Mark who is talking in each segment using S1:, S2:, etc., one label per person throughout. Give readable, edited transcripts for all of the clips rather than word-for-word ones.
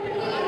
S1: కోసం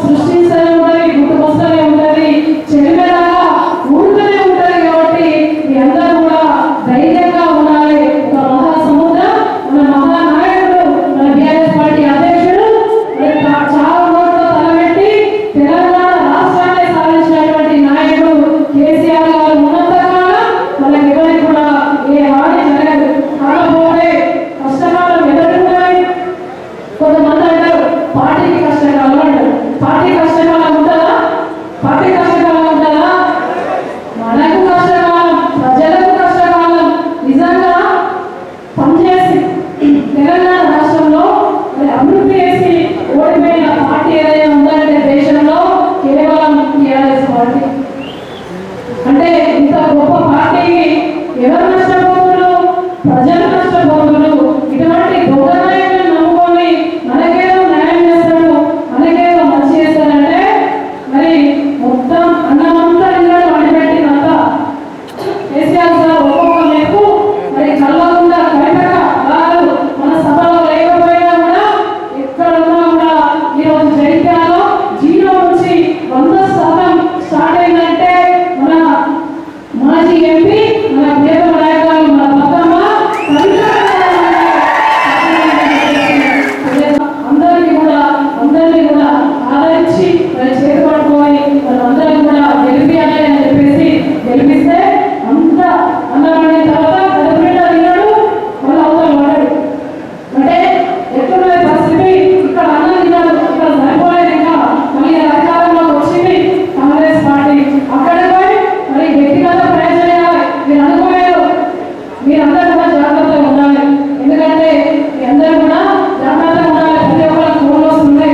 S1: సృష్టించడం గుర్తుకొస్తూనే ఉంటుంది చెరిమేలాగా ఊరుతూనే ఉంటుంది మొత్తం అన్నమంతా ఇలా వండిపెట్టినంత కేసీఆర్ సార్ ఒక్కొక్క మేరకు మరి కళ్ళకుండా బయటగా వారు మన సభలో లేకపోయినా కూడా ఎక్కడ ఉన్నా కూడా ఈరోజు జైత్యాలలో 0 నుంచి 100% స్టార్ట్ అయిందంటే మన మాజీ ఎంపీ మన పేద నాయకులు మన బతుకమ్మ అందరినీ కూడా ఆదరించి మరి చేరుకోవాలి మనందరం కూడా గెలిపియాలి అని చెప్పేసి గెలిపిస్తే అంత అన్నమైన తర్వాత కడుపునిండా తిన్నాడు మళ్ళీ అవతల వాడాడు. అంటే ఎట్లున్నది పరిస్థితి, ఇక్కడ అన్నం తిన్నాడు, ఇక్కడ సరిపోలేదు, ఇంకా మళ్ళీ అధికారంలోకి వచ్చింది కాంగ్రెస్ పార్టీ. అక్కడ పోయి మరి వ్యక్తిగత ప్రయోజనం చేయాలి. మీరు అనుకోలేదు, మీరందరూ కూడా జాగ్రత్తగా ఉండాలి. ఎందుకంటే మీ అందరూ కూడా జాగ్రత్తగా ఉండాలి. ప్రతి ఒక్కరికి ఫోన్ వస్తుంది,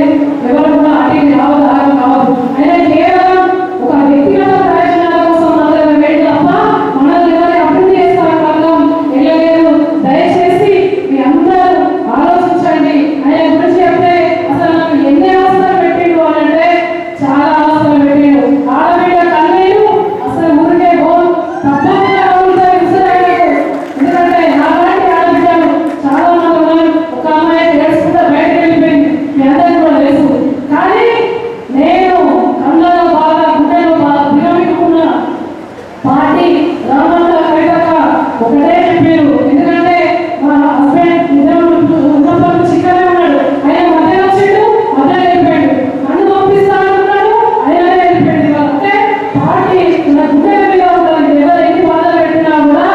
S1: ఎవరు కూడా అడిగి రావద్దు, ఆగం కావద్దు. అయినా కేవలం ఒక వ్యక్తిగత ప్రయోజనాల కోసం మాత్రమే వేడి తప్ప మనల్ని ఎవరి అభివృద్ధి చేస్తారు కాలం వెళ్ళలేదు. దయచేసి మీ అందరూ ఆలోచించండి. ఆయన గురించి చెప్తే అసలు నాకు ఎన్ని అవసరాలు పెట్టిండు అని అంటే చాలా అవసరాలు పెట్టిండు. ఆడబిడ్డ కన్నీరు అసలు ఊరికే గోల్ తప్పకుండా అవుతాయి విసిరాడు. ఎందుకంటే నాలాంటి ఆడబిడ్డలు చాలా మంది ఉన్నారు. ఒక అమ్మాయి ఏడుచుకుంటే బయటకు వెళ్ళిపోయింది, మీ అందరికీ కూడా తెలుసు. కానీ నేను కళ్ళలో బాగా గుండెలో బాగా విరమిక్కున్న పార్టీ రామంతా కవితక్క ఒకటే చెప్పారు. ఎందుకంటే మా హస్బెండ్ ఉన్నప్పుడు చిక్కనే ఉన్నాడు, ఆయన మధ్య వచ్చిండు, మధ్య వెళ్ళిపోయాడు. నన్ను పంపిస్తానున్నాడు, ఆయననే వెళ్ళిపోయాడు. అంటే పార్టీ నా గుండెల మీద ఉండాలి, ఎవరు ఎన్ని బాధలు పెట్టినా కూడా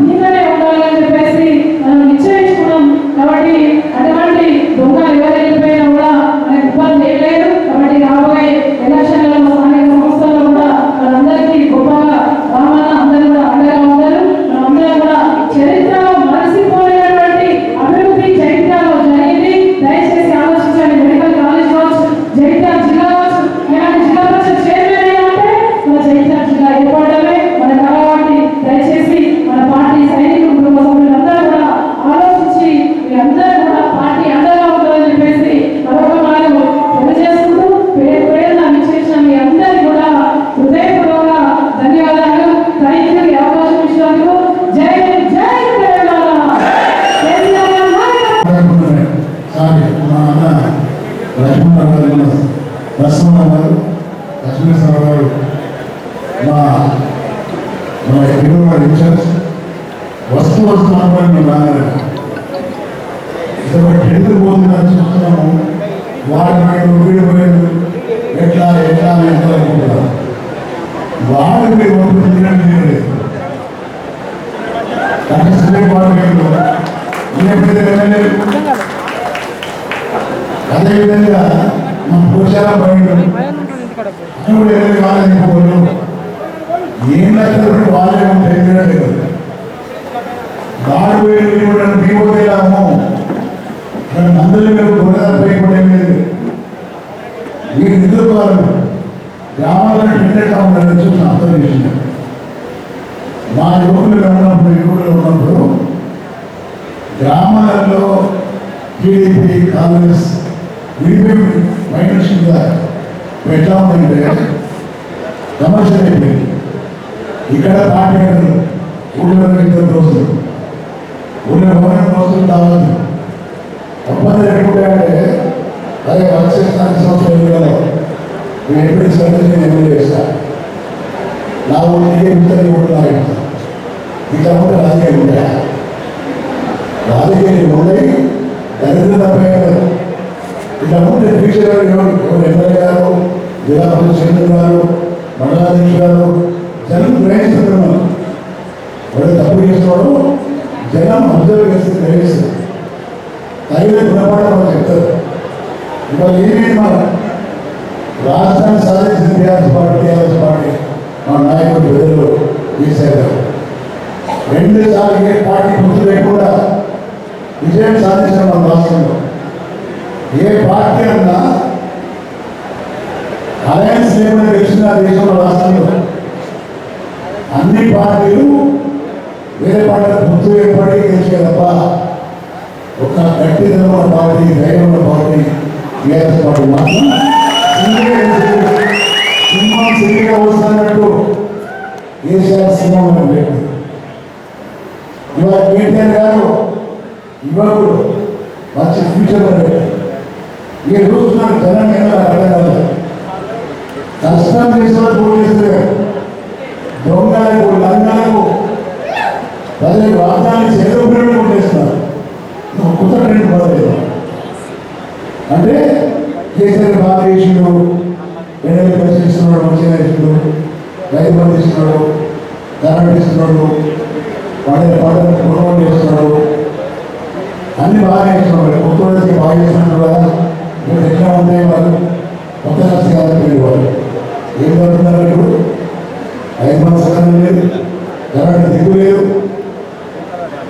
S1: మీదనే ఉండాలి అని చెప్పేసి మనం నిశ్చయించుకున్నాం. కాబట్టి అటువంటి దొంగలు ఎవరు వెళ్ళిపోయినా కూడా మనకు ఇబ్బంది ఏం లేదు. కాబట్టి రాబోయే ఎలక్షన్లలో స్థానిక సంస్థల్లో కూడా మనందరికీ గొప్పగా రామన్న అందరూ కూడా అండగా ఉంటారు. మనందరం కూడా చరిత్రలో మరచిపోలేనటువంటి అభివృద్ధి జైత్యాలలో జరిగింది. దయచేసి ఆలోచించండి. మెడికల్ కాలేజ్ కావచ్చు, జైత్యాల జిల్లా కావచ్చు, ఇలాంటి జిల్లా పరిషత్ చైర్మన్ అంటే మన జైత్యాల జిల్లా ఏర్పడమే మన కాబట్టి దయచేసి మన పార్టీ సైనికులు కుటుంబ సభ్యులందరూ కూడా ఆలోచించి మీరందరూ కూడా పార్టీ అండగా ఉంటుందని చెప్పేసి మరొక మారు తెలియజేసుకుంటూ పేరు పేరున విచ్చేసిన మీ అందరికీ కూడా హృదయపూర్వక ధన్యవాదాలు. Thank you. ఈ అవకాశం ఇచ్చినందుకు. జై జై తెలంగాణ.
S2: లక్ష్మీనరసింహరావు గారు మన ఎన్నికల ఇన్ఛార్జ్ వస్తు అనుకోని రాగారు ఎందుకు పోతుందని చూస్తున్నాము. వాడు వీడిపోయాడు ఎట్లా ఎట్లా ఎట్లా అనుకుంటున్నారు. వాడు మీరు వండుకుని తినడం తినలేదు. అంటే సిమెంట్ వాడు అదేవిధంగా మన పోషాల పైన కూడా ఏదైనా వాళ్ళని ఏం లక్షలు వాళ్ళే ఉంటాయి. వాడు కూడా మీపోతేలాము అందరూ మీరు గొడవపై కూడా లేదు. మీరు నిద్రపోవాలి. గ్రామాలను ఇంటర్ కావాలని చూసిన అర్థం చేసింది. మా యువకులు ఉన్నప్పుడు గ్రామాలలో టీడీపీ కాంగ్రెస్ విడిపోయి మైనస్గా ఎట్లా ఉందంటే కమర్షియల్ అయిపోయింది. ఇక్కడ పార్టీ ఊళ్ళో 2 రోజులు ఊళ్ళో 1 రోజులు కావాలి. ఒప్పందం ఎట్టుకుంటే అదే వచ్చే స్థానిక సంస్థలు ఎన్నికల్లో నేను ఎప్పుడు సర్వీస్ ఎమ్మెల్యే చేస్తాను. నా ఊళ్ళో ఇంటర్ ఊళ్ళో లాగా ఇట్లా ఉంటే రాజకీయాలు ఉంటాయి. రాజకీయాలు ఉన్నాయి, దరిద్ర తప్పేయలేదు. ఇట్లా ఉంటే ఫ్యూచర్ ఎవరు ఎమ్మెల్యే గారు, జిల్లా పరిషత్ చైర్మన్ గారు, మండలాధ్యక్షులు గారు జనం గ్రహిస్తున్నారు. వాడు తప్పు చేస్తున్నాడు, జనం అబ్జర్వ్ చేస్తే గ్రహిస్తారు. తగిన గుణపాఠం చెప్తారు. ఇవాళ ఏమేమి మన రాష్ట్రాన్ని సాధించిన టీఆర్ఎస్ పార్టీ మా నాయకుడు ప్రజలు తీశారు. 2 సార్లు ఏ పార్టీ గుర్తు లేకుండా విజయం సాధించిన మన రాష్ట్రంలో ఏ పార్టీ అన్నా అలయన్స్ లేకుండా గెలిచిన దేశంలో రాష్ట్రంలో అన్ని పార్టీలు వేరే పార్టీలకు గుర్తు ఏర్పడి గెలిచే తప్ప ఒక గట్టిదనమైన పార్టీ, ధైర్యమైన పార్టీ టీఆర్ఎస్ పార్టీ మాత్రం సింహం సిరిగా వస్తున్నట్టు కేసీఆర్ సింహం పెట్టు. ఇవాళ కేటీఆర్ గారు యువకుడు మంచి ఫ్యూచర్ పెట్టారు. ఈ చూస్తున్నారు జనం ఏదో అర్థం కాదు. కష్టం చేసిన పోలీసులు దొంగలకు లంగాలకు ప్రజలకు వాగ్దానం చేరుకుని కొట్టేస్తున్నారు. కొత్త ట్రెండ్ మొదలైంది. అంటే కేసీఆర్ బాగా చేసిండు, ఎన్నికలు పరిశీలిస్తున్నాడు, మంచిగా ఇస్తున్నాడు, రైతు బంధు ఇస్తున్నాడు, కరెంట్ ఇస్తున్నాడు, పంటలు కొనుగోలు చేస్తున్నాడు, అన్ని బాగా ఇస్తున్నాడు. కొత్త వాళ్ళకి బాగా చేస్తున్నాడు కదా. ఇప్పుడు ఎట్లా ఉంటాయి వాళ్ళు కొత్త కాదని వాళ్ళు ఏం పడుతున్నారు. ఇప్పుడు 5 సంవత్సరాలు లేదు, కరెంట్ దిగు లేదు,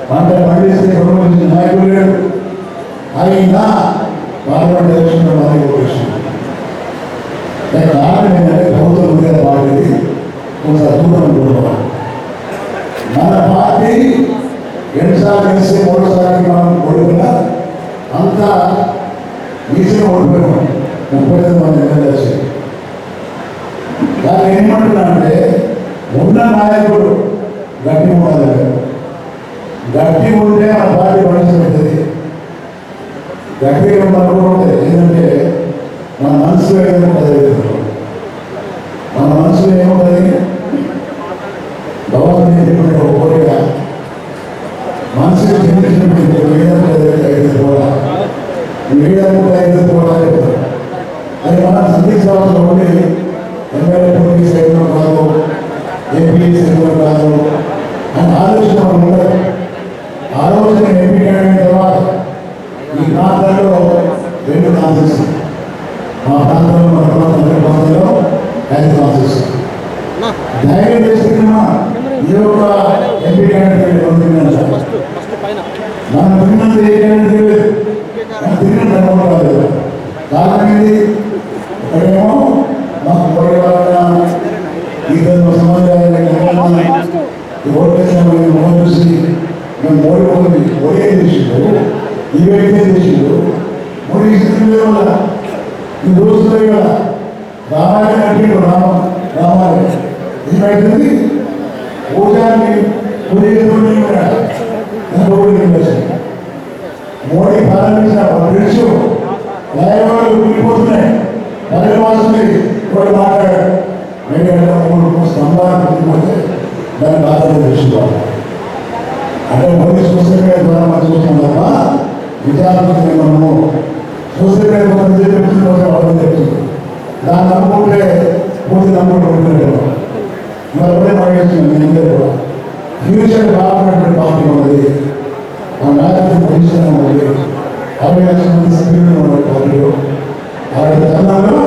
S2: పంటలు పండిస్తే కొనుగోలు నాయకులు లేడు. అయినా పార్లమెంట్ ఎలక్షన్లో మనకి ఓటేసింది. కారణం ఏంటంటే ప్రభుత్వం మీద పార్టీ కొంత దూరం ఉంటున్నాం. మన పార్టీ 2 సార్లు కలిసి 3 సార్లు మనం ఓడిపోయినా అంతా ఈజీగా ఓడిపోయినాం. 39 మంది ఎమ్మెల్యేస్. దాన్ని ఏమంటున్నా అంటే ఉన్న నాయకుడు గట్టి ఉండాలి. గట్టి ఉంటే మన పార్టీ పనిచేస్తుంది. గట్టిగా ఉండకూడదు. ఏంటంటే మన మనసులో ఏముంటుంది, మన మనసులో ఏముంటుంది, భగవంతుని చెప్పిన కోరిక మనసుకు చెందించినప్పుడు అది మన సందేశాలలో ఉండి ఎమ్మెల్యే పోటీ సైతం కాదు, ఎంపీ సైతం కాదు అని ఆలోచన ఉండదు. ఆలోచన ఎంపీ అయిన తర్వాత ఈ ప్రాంతాల్లో 2 కాన్సెస్, మా ప్రాంతంలో మన ప్రాంతంలో 5 కాన్సెస్. ధైర్యం చేసుకున్నా ఈ యొక్క ఎంపీ క్యాండిడేట్ మనం తిన్నది ఏ క్యాండిడేట్ తిన్న కాలేదు. కారణం ఏంటి? ఇక్కడేమో మాకు పోయేవాళ్ళ ఇద్దరు సమాజాన్ని ఓటేసిన మోహన్ చూసి మేము ఓడిపోతుంది. ఓడే చేసిండు, ఇవైతే చేసిండు, మోడీ ఇస్తుంది వల్ల ఈ రోజులే కదా. రామాయణ కట్టిండు, రామాయణ ఏమైతుంది పూజాన్ని మోడీ ప్రారంభించిన తెలుసు. న్యాయవాదులు కూలిపోతున్నాయి, పల్లెవాసులు కూడా మాట్లాడారు. 2 స్తంభాలు కూలిపోతే దాన్ని బాధ్యత తెలుసుకోవాలి. అంటే మోడీ సోషల్ మీడియా ద్వారా మనం చూస్తున్నాం తప్ప విచారణకు మనము సోషల్ మీడియా మనం చెప్తున్న అర్థం చెప్తుంది. దాన్ని నమ్ముకుంటే పూర్తి నమ్ముకుంటూ మరి ఎవరే మాట్లాడుతున్నాం. అందరూ కూడా ఫ్యూచర్ బాగున్నటువంటి పార్టీ ఉన్నది, ఆ నాయకులు పొజిషన్ ఉన్నది, 60 లక్షల మంది సభ్యులు ఉన్న పార్టీలో. అలాంటి తరుణంలో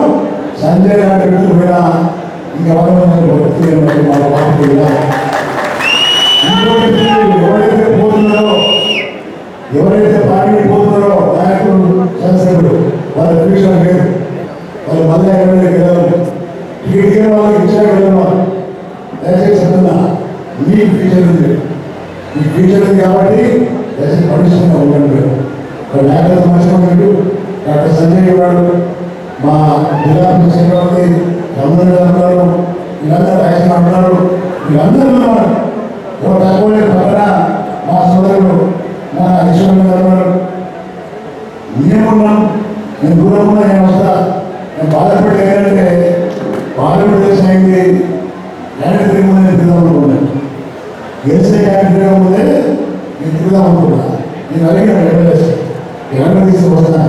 S2: సంజయ్ లాంటి వ్యక్తులు కూడా ఇంకెవరైనా మన పార్టీ ఎవరైతే పోతున్నారో, ఎవరైతే పార్టీ పోతున్నారో నాయకులు శాసకులు వాళ్ళ ఫ్యూచర్ లేదు. వాళ్ళు మళ్ళీ ఎమ్మెల్యే గెలవాలి. టికెట్ వాళ్ళకి ఇచ్చిన గెలవాలి. దయచేసి చెప్తున్నా, మీ ఫ్యూచర్ ఉంది, మీ ఫ్యూచర్ ఉంది కాబట్టి దయచేసి పడిస్తున్నా ఉండండి. నాయకులు మంచిగా డాక్టర్ సంజయ్ ఉన్నాడు, మా జిల్లా సెక్రటరీ రమణ అన్నారు, వీళ్ళందరూ రాజకీయ అన్నారు, వీళ్ళందరూ ఉన్నారు. ఒక తక్కువ పక్కన మా సోదరులు మా ఈశ్వరుడు గారు ఉన్నారు. నేనున్నాం, నేను దూరం ఉన్నా, నేను వస్తా. నేను బాధపడి ఏంటంటే పార్లమెంట్ దేశం అయింది, క్యాండిడేట్ ముందే నేను తిరుగుదాం అనుకున్నాను. గెలిచే క్యాండిడేట్ ముందే నేను తిరుగుదాం అనుకున్నా. నేను అడిగిన ఎమ్మెల్యేస్ ఎక్కడ తీసుకువస్తున్నా,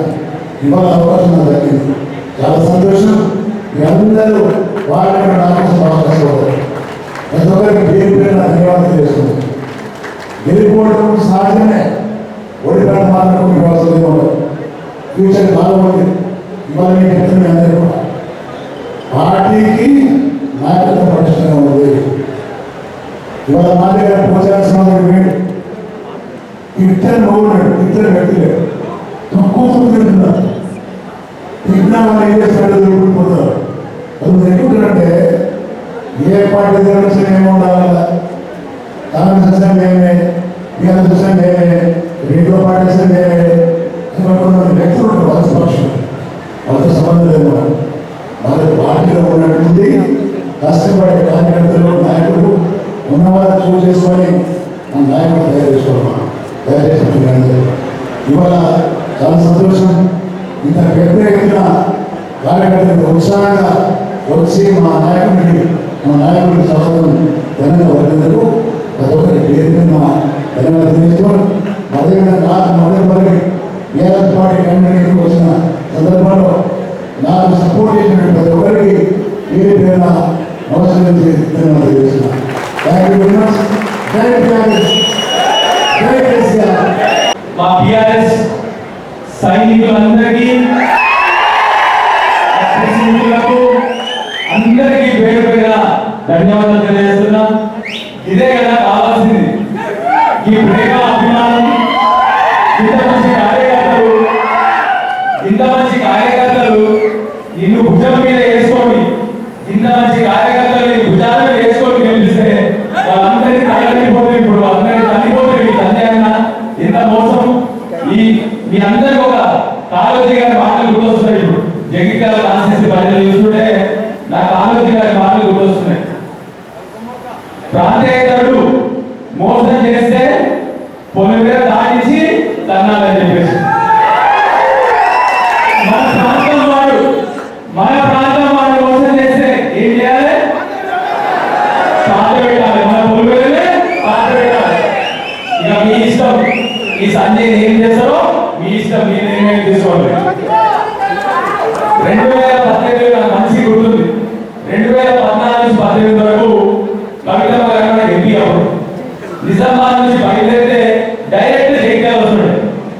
S2: ఇవాళ అవకాశం నాకు దక్కింది. చాలా సంతోషం. మీరందరూ వాళ్ళ నాకోసం బాగా కష్టపడతారు. ప్రతి ఒక్కరికి పేరు పేరు నా ధన్యవాదాలు చేస్తుంది. గెలిపోవడం సహజమే, ఓడిపోవడం మాత్రం మీకు అవసరం ఉండదు. ఫ్యూచర్ బాగుంది. ఇవాళ మీకు చెప్తుంది అందరూ కూడా పార్టీకి నాయకత్వం పటిష్టంగా ఉంది. ఇవాళ మా దగ్గర పోచాల్సిన వేడు ఇద్దరు నవ్వున్నాడు, ఇద్దరు వ్యక్తులే తక్కువ తింటున్నారు. తిన్నా వాళ్ళు ఏం చేస్తాడు, దొరికిపోతారు. అది ఎందుకంటే ఏ పార్టీ దగ్గర ఏమో ఉండాలి, కాంగ్రెస్ వస్తే మేమే, టీఆర్ఎస్ వస్తే మేమే, రేడియో పార్టీ వస్తే మేమే. కొంతమంది వ్యక్తులు ఉంటారు, వలస పక్షులు, వాళ్ళతో సంబంధం లేదు. మరి పార్టీలో ఉన్నటువంటి కష్టపడే కార్యకర్తలు నాయకులు ఉన్నవారు చూస్ చేసుకొని మన నాయకులు తయారు చేసుకోవాలి. దయచేసి ఇవాళ చాలా సంతోషం. ఇంత పెద్ద ఎత్తున కార్యకర్తలు ఉత్సాహంగా వచ్చి మా నాయకుడికి స్వాగతం ఘనంగా వర్తిందరు ప్రతి ఒక్కరి పేరు ధన్యవాదాలు తెలియజేస్తున్నాం. అదేవిధంగా నాకు మొదటి టీఆర్ఎస్ పార్టీ క్యాండిడేట్ వచ్చిన సందర్భంలో నాకు సపోర్ట్ చేసిన ప్రతి ఒక్కరికి పేరు పేరున నమస్కారం ధన్యవాదాలు తెలియజేస్తున్నాను. Thank you very much. జై టీఆర్ఎస్, జై కేసీఆర్.
S3: మా టీఆర్ఎస్ సైనికులందరికీ అందరికీ పేరు పేరున ధన్యవాదాలు తెలియజేస్తున్నా. ఇదే కదా కావాల్సింది, ఈ ప్రేమ అభిమానం. ఇంత మంచి కార్యకర్తలు నిన్ను భుజం మీద వేసుకోండి, ఇంత మంచి కార్యకర్తలు నీ భుజాల మీద వేసుకొని గెలిపిస్తే వాళ్ళందరినీ తల్లిపోతుంది. ఇప్పుడు అందరినీ తల్లిపోతుంది. మీ తండ్రి అన్న ఎంత మోసం. మీ అందరికి ఒక కాళోజీ గారి మాటలు గుర్తొస్తున్నాయి. ఇప్పుడు జగిత్యాల కాన్స్టిట్యూన్సీ పరిధిలో చూస్తుంటే నా కాళోజీ గారి మాటలు గుర్తొస్తున్నాయి. ప్రాంతేతరుడు మోసం చేస్తే పొలి మీద దాటించి తన్నాలని చెప్పేసి మన ప్రాంతం వాడు మోసం చేస్తే ఏం చేయాలి? పాత పెట్టాలి. మన పొలి మీదనే పాత పెట్టాలి. ఇక మీ ఇష్టం. ఈ సంజయ్ ఏం చేస్తారో మీ ఇష్టం, మీ నిర్ణయం తీసుకోవాలి. 2018 నాకు మంచి గుర్తుంది. 2014 నుంచి 18 వరకు కవితమ్మ గారు ఎంపీ అవ్వరు. నిజామాబాద్ నుంచి బయలుదేరితే డైరెక్ట్ జగిత్యాల వస్తుండే.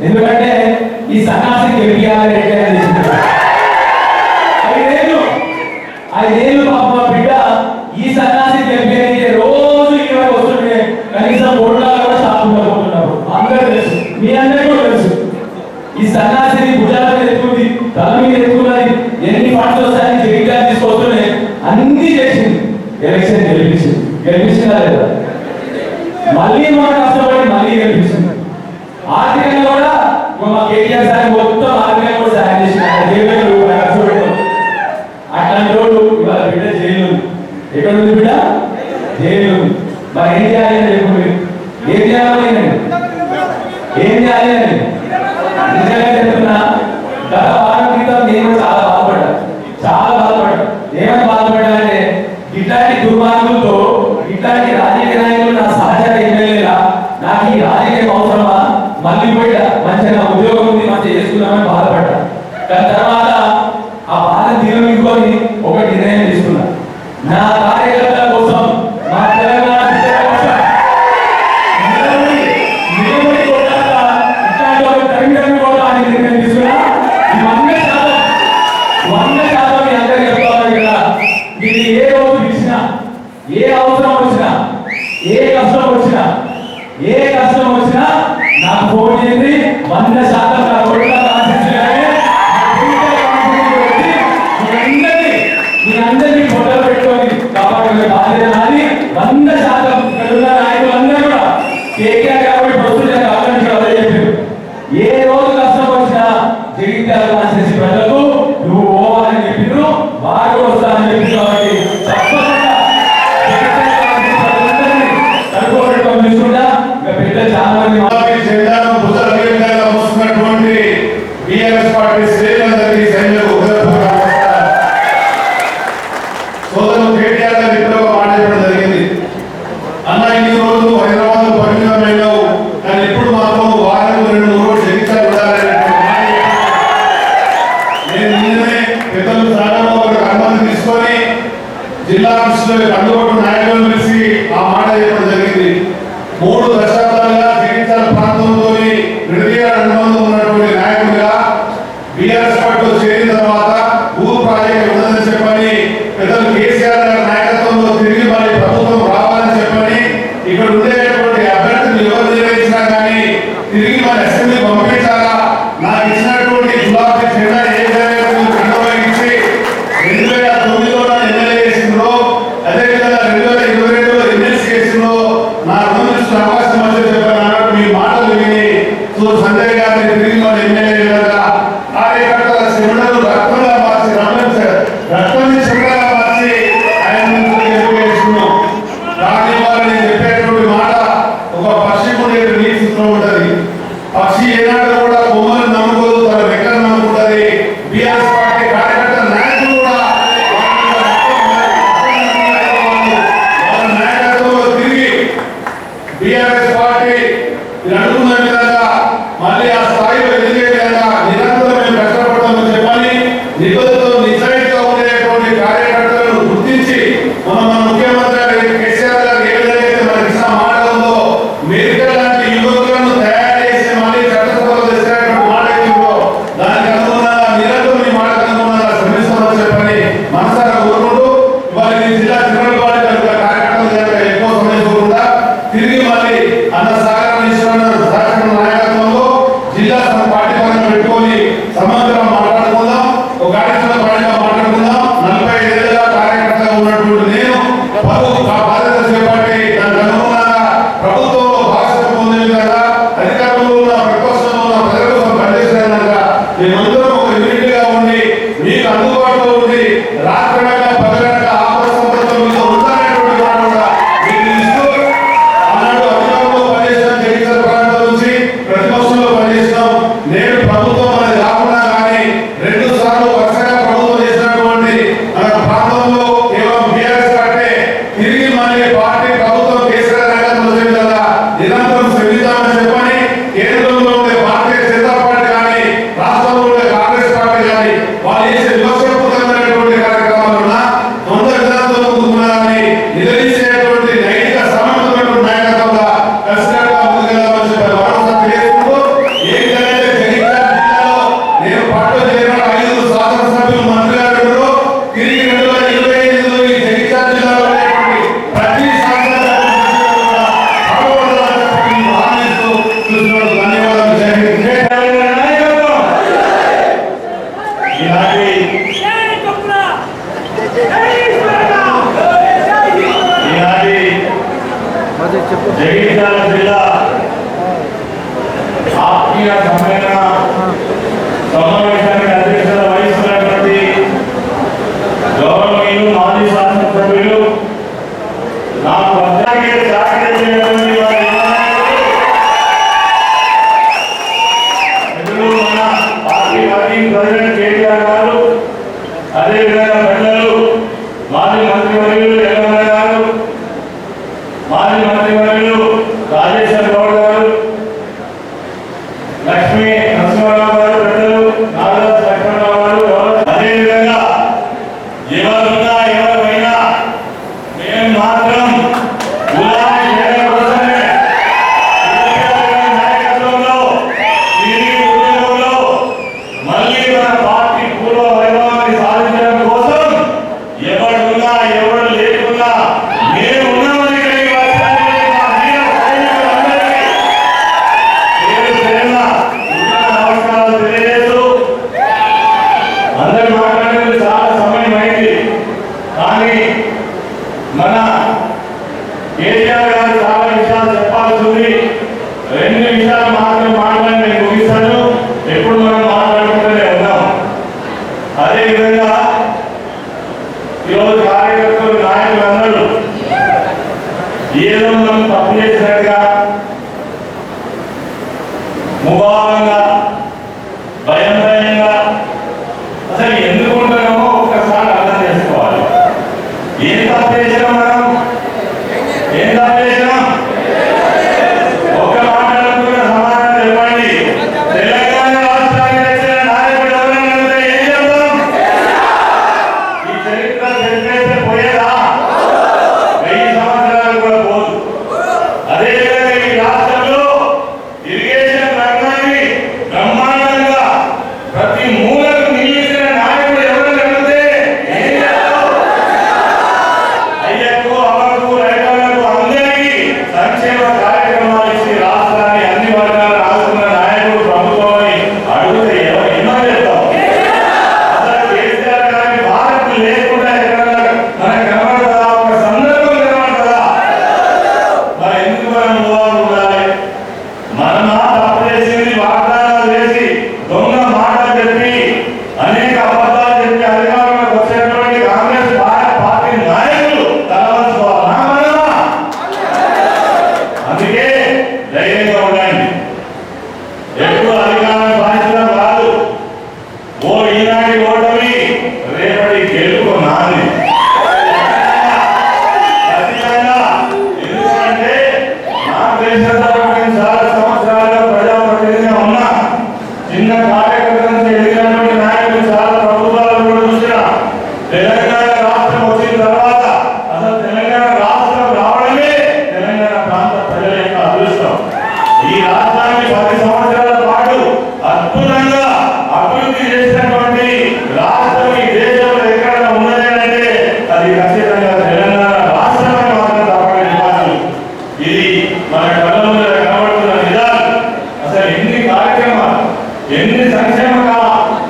S3: ఎందుకంటే ఈ సన్నాసికి ఎంపీ ఐదేళ్ళు పాప బిడ్డ ఈ సన్నాసికి ఎంపీ అయితే రోజు ఇక్కడ వస్తుండే. కనీసం బోర్డులాగా కూడా సాగుతున్నారు. అందరూ తెలుసు, మీ అందరికీ కూడా తెలుసు. ఈ సన్నాసిని భుజాల మీద ఎత్తుకుంది, తల మీద ఎత్తుకున్నది. ఎన్ని ఫండ్స్ వస్తాయని జగిత్యాల తీసుకొస్తున్నాయి. అన్ని చేసింది. ఎలక్షన్ గెలిపించిందా లేదా? మళ్ళీ మనం కష్టపడి మళ్ళీ గెలిపించింది. ఆర్థికంగా కూడా మా కేటీఆర్ సార్ మొత్తం ఆర్థికంగా కూడా సాయం చేసింది. కష్టపడతాం. అట్లాంటి రోడ్డు ఇవాళ బిడ్డ జైలు ఉంది. ఎక్కడ ఉంది బిడ్డ? జైలు ఉంది. మరి ఏం చేయాలి అని చెప్పండి. ఏం చేయాలి అని నిజంగా చెప్తున్నా. గత వారం క్రితం నేను చాలా బాధపడ్డా. ఏమని బాధపడ్డా అంటే ఇట్లాంటి దుర్మార్గులతో, ఇట్లాంటి రాజకీయ నాయకులు నా సహచర ఎమ్మెల్యేలా నాకు ఈ రాజకీయం అవసరమా? మళ్ళీ పోయి మంచిగా ఉద్యోగం ఉంది, మంచిగా చేసుకున్నామని బాధపడ్డా. దాని తర్వాత ఆ బాధ తీర్చుకొని ఒక నిర్ణయం తీసుకున్నా. నా కార్యకర్తల కోసం, మా తెలంగాణ కోసం నిలబడి కొట్టాక ఇట్లాంటి తగిన కూడా అని నిర్ణయం తీసుకున్నా. 100% మీ అందరికీ చెప్తాను కదా. మీరు ఏ రోజు పిలిచినా, ఏ అవసరం వచ్చినా, ఏ కష్టం వచ్చినా నాకు ఫోన్ చేయండి. 100% నా కొడుకు మీరందరినీ ఫోటోలు పెట్టుకొని కాపాడుకునే బాధ్యత నాది. 100% ఇక్కడ ఉన్న నాయకులందరూ కూడా కేటీఆర్ కాబట్టి ప్రస్తుతం అదే చెప్పారు. ఏ రోజు కష్టం వచ్చినా జగిత్యాల కాన్స్టిట్యూన్సీ ప్రజలకు నువ్వు పోవాలని చెప్పిండ్రు, వారు వస్తానని చెప్పింది. కాబట్టి తప్పకుండా తడుకోవడం తీసుకుంటా. ఇక పెద్ద చాలా మంది
S2: వస్తున్నటువంటి టీఆర్ఎస్ పార్టీ శ్రేణులందరికీ సోదరులు కేటీఆర్ గారు ఇప్పుడు మాట్లాడడం జరిగింది. అన్న ఇన్ని రోజులు హైదరాబాద్ పరిమితమైనావు, కానీ ఇప్పుడు మాత్రం వారం 2-3 రోజులు జగిత్యాల ఉండాలనేటువంటి నేను నిన్ననే పెద్దలు సాగరంలో అనుమతి తీసుకొని జిల్లా ఆఫీసులో అందుబాటు నాయకులను పిలిచి ఆ మాట చెప్పడం జరిగింది. 3 దశాబ్దాలుగా జగిత్యాల ప్రాంతంలో విడదీయ అనుబంధం ఉన్నటువంటి నాయకుడిగా బీఆర్ఎస్ పార్టీలో చేరిన తర్వాత భూ ప్రాజెక్టు ఉన్నదని చెప్పని పెద్దలు కేసీఆర్ గారి నాయకత్వంలో తిరిగి మరి ప్రభుత్వం రావాలని చెప్పని ఇక్కడ ఉండేటువంటి అభ్యర్థులు ఎవరు నిర్వహించినా కానీ తిరిగి మన అసెంబ్లీ పంపించాలా, నాకు ఇచ్చినటువంటి గులాబీ జెండా నిర్వహించి 2009లో ఎమ్మెల్యే చేసిందో, అదేవిధంగా 2022లో ఎమ్మెల్సీ చేసిందో నా రుణం తీసుకునే అవకాశం వచ్చే చెప్పాను. మీ మాటలు విని సంజయ్ గారిని తిరిగి మన ఎమ్మెల్యే కార్యకర్తల శివుడు రక్తంగా మార్చి రక్తం నిలదీసేటువంటి నైతిక సమర్థమైనటువంటి నాయకత్వంగా ఖచ్చితంగా ముందుకెళ్ళవలసి మరోసారి తెలియజేస్తూ ఏ విధంగా జగిత్యాల జిల్లాలో నేను పార్టీ చేరిన 5 శాసనసభ్యులు మంత్రి గారు తిరిగి 2025లో ఈ జగిత్యాల జిల్లాలో ఉన్నటువంటి ప్రతి ధన్యవాదాలు.
S4: జగిత్యాల జిల్లా ఆత్మీయ సమ్మేళన సమావేశానికి అధ్యక్షత వహిస్తున్నటువంటి గౌరవనీయులు మాజీ శాసనసభ్యులు నాకు పద్నాలుగే సహకరించినటువంటి వారి మన పార్టీ వర్కింగ్ ప్రెసిడెంట్ కేటీఆర్ గారు, అదేవిధంగా పెద్దలు మాజీ మంత్రివర్యులు ఎల్లమ్మ గారు, మాజీ మంత్రివర్యులు రాజేశ్వర గౌడ్ గారు, లక్ష్మీ నరసింహారావు గారు, పెద్దలు నాగరాజు లక్ష్మణరావు గారు, అదేవిధంగా ఎవరున్నా ఎవరైనా మేము మాత్రం గులాబీ జెండా కోసమే నాయకత్వంలో తిరిగి ఉద్యమంలో మళ్ళీ మన పార్టీ పూర్వ వైభవాన్ని సాధించడం కోసం ఎవరున్నా ఎవరు లేకున్నా మేము ఉన్నామని నమస్కారాలు తెలియజేస్తూ అందరూ మాట్లాడేది చాలా సమయం అయింది. కానీ మన కేసీఆర్ గారు చాలా విషయాలు చెప్పాల్సి ఉంది. 2 విషయాలు మాత్రం మాట్లాడి నేను ముగిస్తాను. ఎప్పుడు మనం మాట్లాడుకుంటూనే ఉన్నాం. అదేవిధంగా ఈరోజు కార్యకర్తలు నాయకులు అందరూ ఏదో మనం తప్పు చేసినట్టుగా ముభావంగా భయం భయంగా అసలు ఎందుకు ఉంటున్నామో ఒక్కసారి అర్థం చేసుకోవాలి. ఏం తప్పు చేసినాం మనం? ఏం తప్పు చేసినాం? ఒక్క మాట్లాడుతున్న సమాధానం చెప్పండి. తెలంగాణ రాష్ట్రానికి తెచ్చిన నాయకుడు ఎవరైనా ఏం చెప్తాం? ఈ చరిత్ర చెప్పేస్తే పోయేదా? 1000 సంవత్సరాలు కూడా పోదు. అదేవిధంగా ఈ రాష్ట్రంలో ఇరిగేషన్ రంగాన్ని బ్రహ్మాండంగా ప్రతి మూలకు నిలిచిన నాయకుడు ఎవరైనా అడిగితే ఏం చేస్తావు? అయ్యకు అమ్మకు రైతులకు అందరికీ సంక్షేమ కార్యక్రమాలు ఇచ్చి రాష్ట్రాన్ని అన్ని వర్గాలు ఆదుకున్న నాయకుడు ప్రభుత్వాన్ని అడిగితే ఏమని చెప్తాం? అసలు కేసీఆర్ గారి భారత్ లేకుండా ఎక్కడన్నా మనకు కనబడదా? ఒక సందర్భం కనబడదా? మరి ఎందుకు మనం ఉండాలి? మన తప్పు చేసింది వాగ్దానాలు చేసి దొంగ మాటలు చెప్పి అనేక అబద్ధాలు చెప్పి అధికారంలోకి వచ్చేటువంటి కాంగ్రెస్ పార్టీ నాయకులు తలవంచుకోవాలా? అందుకే ధైర్యంగా ఉండండి. ఎప్పుడు అధికారం బాధ్యత కాదు. ఈనాటి ఓటమి రేపటి గెలుపు నాది. ఖచ్చితంగా. ఎందుకంటే నాకు తెలిసినంతవరకు చాలా సంవత్సరాలుగా ప్రజాప్రతినిధిగా ఉన్నా. చిన్న కార్యకర్త నుంచి ఎదిగినటువంటి నాయకులు చాలా ప్రభుత్వాలను కూడా చూసిన. తెలంగాణ రాష్ట్రం వచ్చిన తర్వాత అసలు తెలంగాణ రాష్ట్రం రావడమే తెలంగాణ ప్రాంత ప్రజల యొక్క అదృష్టం. ఈ రాష్ట్రాన్ని 10 సంవత్సరాల పాటు అద్భుతంగా అభివృద్ధి చేసినటువంటి రాష్ట్రం ఈ దేశంలో ఎక్కడ ఉన్నదేనంటే అది ఖచ్చితంగా తెలంగాణ రాష్ట్రమని మాత్రం తప్పని చెప్పాలి. ఇది మన కళ్ళ ముందు కనబడుతున్న నిజాలు. అసలు ఎన్ని కార్యక్రమాలు, ఎన్ని సంక్షేమ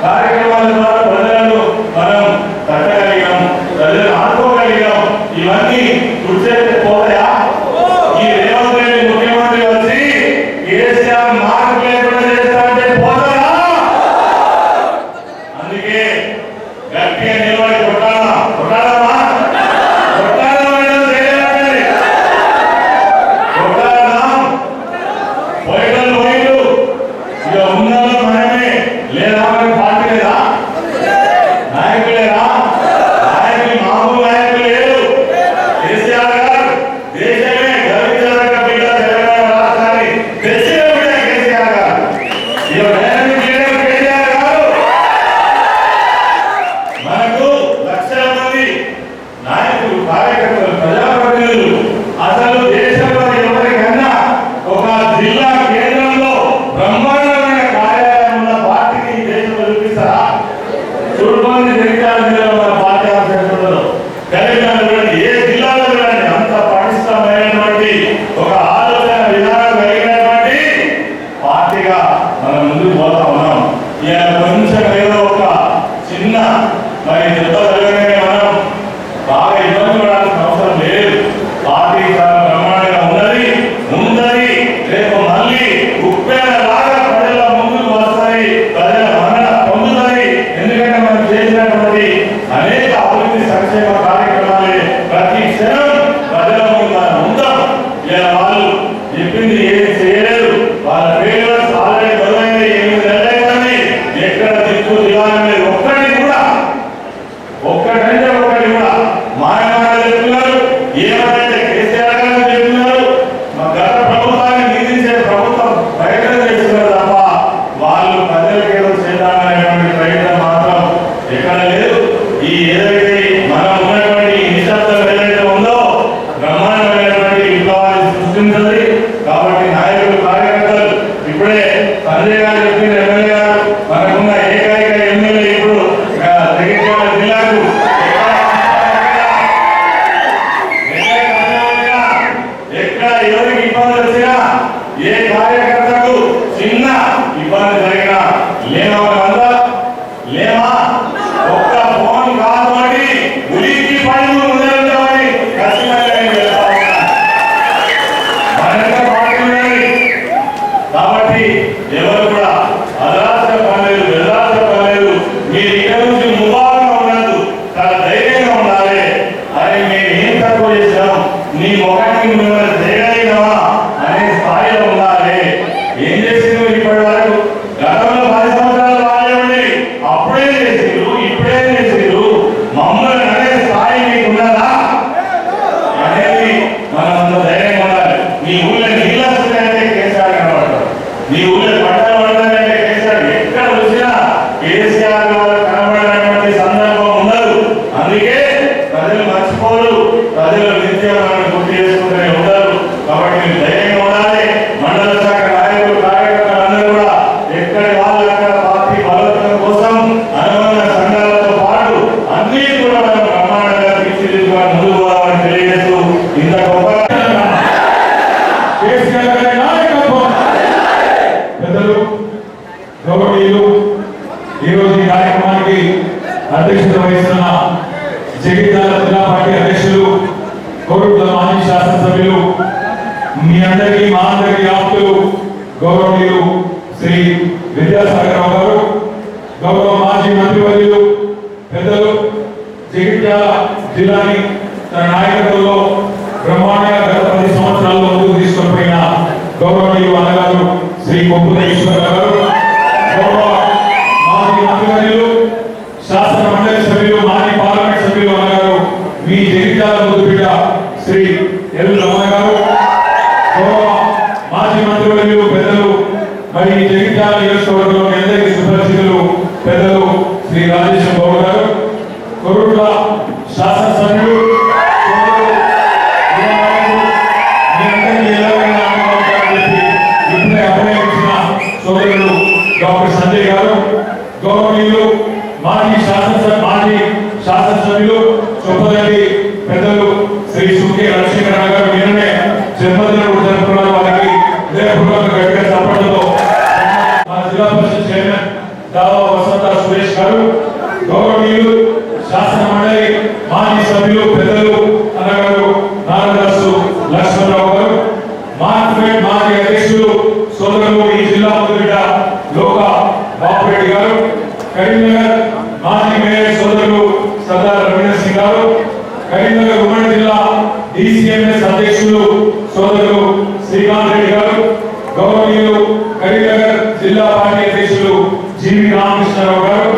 S4: కార్యక్రమాల ద్వారా ప్రజలను మనం తట్టగలిగాం, ప్రజలను ఆడుకోగలిగాం. ఇవన్నీ గుర్తెత్తే పోతాయా? ఈ రేవంత్ రెడ్డి ముఖ్యమంత్రి వచ్చి కేసీఆర్ మార్పు లేకుండా చేస్తారంటే పోతారా? అందుకే గట్టిగా నిలబడి కొట్టాలా? కొట్టాలమ్మా? కొట్టాలమ్మా? పోయిటలు పోయిలు ఇక ఉన్నదో మనమే లేదా? మనకి పార్టీ లేదా? నాయకులు లేదా? నాయకులు మామూలు నాయకులు లేరు. కేసీఆర్ గారు దేశమే గర్వించదగ్గ బిడ్డ. తెలంగాణ రాష్ట్రాన్ని తెచ్చిన బిడ్డ కేసీఆర్ గారు. ఇక డైనమిక్ లీడర్ కేసీఆర్ గారు. మనకు లక్షల మంది నాయకులు, కార్యకర్తలు, ప్రజా ప్రజాప్రతినిధులు అసలు దేశంలో ఎవరికన్నా ఒక జిల్లా కేంద్రంలో బ్రహ్మాండమైన కార్యాలయం ఉన్న పార్టీని ఈ దేశంలో చూపిస్తారా? చూడుకోండి, జగిత్యాల జిల్లాలో మన పార్టీ ఆఫీసులలో కరీంనగర్ ఏ జిల్లాలో చూడండి అంత పటిష్టమైనటువంటి ఒక ఆలోచన విధానం కలిగినటువంటి పార్టీగా మనం ముందుకు పోతా ఉన్నాం. ఇవాళ కొంచెం ఏదో ఒక చిన్న మరి దెబ్బ తగ్గగానే మనం బాగా ఇబ్బంది పడాల్సిన అవసరం లేదు. పార్టీ చాలా బ్రహ్మాండంగా ఉన్నది. రేపు మళ్ళీ ఉప్పేలాగా ప్రజల ముందుకు వస్తాయి, ప్రజల మన్నన పొందుతాయి. ఎందుకంటే మనం చేసినటువంటి అనేక అభివృద్ధి సంక్షేమ కార్యక్రమాలే ప్రతి క్షణం ప్రజల ముందు మనం ఉంటాం. ఇలా వాళ్ళు చెప్పింది ఏది చేయలేదు. వాళ్ళ పేరు ఆల్రెడీ మొదలైనది 8 నెలలే కానీ ఎక్కడ దిక్కు దిగాలనే ఒక్కటి కూడా మాయమాటలు చెప్తున్నారు. ఏమంటే కేసీఆర్ గారు చెప్తున్నారు, మా గత ప్రభుత్వాన్ని నిందించే ప్రభుత్వం ప్రయత్నం చేస్తున్నారు తప్ప వాళ్ళు ప్రజలకు ఏదో చేద్దామనేటువంటి ప్రయత్నం మాత్రం ఎక్కడ లేదు. ఈ ఏదైతే మనం ఉన్నటువంటి నిశ్శబ్దం ఏదైతే ఉందో బ్రహ్మాండమైనటువంటి విప్లవాన్ని సృష్టించాలి. కాబట్టి నాయకులు కార్యకర్తలు ఇప్పుడే సంజయ్ గారు చెప్పిన ఎమ్మెల్యే గారు మనకున్న ఏకైక ఎమ్మెల్యే ఇప్పుడు జగిత్యాల జిల్లాకు ఎక్కడ ఎవరికి ఇబ్బంది వచ్చినా ఏ కార్యకర్తకు చిన్న ఇబ్బంది జరిగినా లేమా ఒక్క ఫోన్ కాదని ఉలికి పని ముందరని ఖచ్చితంగా కాబట్టి ఎవరు కూడా అదరాత్ర పనిలేదు, బెదరాత్ర పనిలేదు. మీరు ఇక్కడ నుంచి ముబాగా ఉండదు, చాలా ధైర్యంగా ఉండాలి. అరే మేము ఏం తక్కువ చేసాం, నీ ముఖానికి మిమ్మల్ని చేయగలిగినవా అనే స్థాయిలో ఉండాలి. ఏం చేసింది ఇప్పటి వరకు? గతంలో 10 సంవత్సరాలు రాజవండి, అప్పుడే చేసిరు, ఇప్పుడే చేసిరు, మమ్మల్ని అనే స్థాయి మీకు ఉన్నదా అనేది మనం అంత ధైర్యంగా ఉండాలి. నీ ఊళ్ళో నీళ్ళు వస్తున్నాయంటే కేసీఆర్ కనబడతారు, నీ ఊళ్ళో పంటలు పడతాయంటే కేసీఆర్. ఎక్కడ చూసినా కేసీఆర్ గారు కనబడినటువంటి సందర్భం ఉండదు. అందుకే ప్రజలు మర్చిపోరు, ప్రజలు నిత్యం గుర్తు చేసుకుంటూనే ఉంటారు. కాబట్టి మీరు ధైర్యంగా ఉండాలి. మండల శాఖ నాయకులు కార్యకర్తలు అందరూ కూడా ఎక్కడి వాళ్ళు అక్కడ పార్టీ బలోపేతం కోసం అనుబంధ సంఘాలతో పాటు అన్ని కూడా మనం బ్రహ్మాండంగా తీర్చిదిద్దుకొని ముందుకు పోవాలని తెలియజేస్తూ ఇంత గొప్పగా
S3: పెద్దలు గౌరవనీయులు ఈరోజు ఈ కార్యక్రమానికి అధ్యక్షత వహిస్తున్న జగిత్యాల జిల్లా పార్టీ అధ్యక్షులు కోరుట్ల మాజీ శాసనసభ్యులు మీ అందరికీ మా అందరికీ ఆప్తులు గౌరవనీయులు శ్రీ విద్యాసాగర్ రావు గారు, గౌరవ మాజీ మంత్రివర్యులు పెద్దలు జగిత్యాల జిల్లాని తన నాయకత్వంలో బ్రహ్మాండంగా గత 10 సంవత్సరాల్లో ముందుకు తీసుకొని పోయిన గౌరవనీయులు అన్నగారు శ్రీ కొంపుల ఈశ్వర్ గారు, గౌరవ మాజీ మంత్రివర్యులు శాసన మండలి సభ్యులు మాజీ పార్లమెంట్ సభ్యులు అన్నగారు మీ జగిత్యాల ముద్దుబిడ్డ శ్రీ ఎల్ రమణ గారు, గౌరవ మాజీ మంత్రివర్యులు పెద్దలు మరి జగిత్యాల నియోజకవర్గంలోని అందరికీ సుపరిచితులు పెద్దలు శ్రీ రాజేశ్వర గౌడ్ గారు, కొరుట్ల శాసనసభ్యులు ఇప్పుడే అభినయించిన సోదరులు డాక్టర్ సంజయ్ గారు, గౌరవనీయులు మాజీ శాసనసభ్యులు చొప్పదండి పెద్దలు శ్రీ సుఖే రాజశేఖర గారు నిన్ననే జన్మదిన జరుపుకున్నారు. వారికి గట్టిగా చప్పట్లతో మన జిల్లా పరిషత్ చైర్మన్ దావా వసంత సురేష్ గారు, గౌరవనీయులు శాసన మండలి మాజీ సభ్యులు పెద్దలు అన్నగారు నారదాసు లక్ష్మణరావు గారు, మార్కెట్ మాజీ అధ్యక్షులు సోదరులు ఈ జిల్లా ముద్దుబిడ్డ లోక బాపురెడ్డి గారు, కరీంనగర్ మాజీ మేయర్ సోదరులు సర్దార్ రవీంద్ర సింగ్ గారు, కరీంనగర్ ఉమ్మడి జిల్లా డిసిఎంఎస్ అధ్యక్షులు సోదరులు శ్రీకాంత్ రెడ్డి గారు, గౌరవనీయులు కరీంనగర్ జిల్లా పార్టీ అధ్యక్షులు జీవి రామకృష్ణరావు గారు,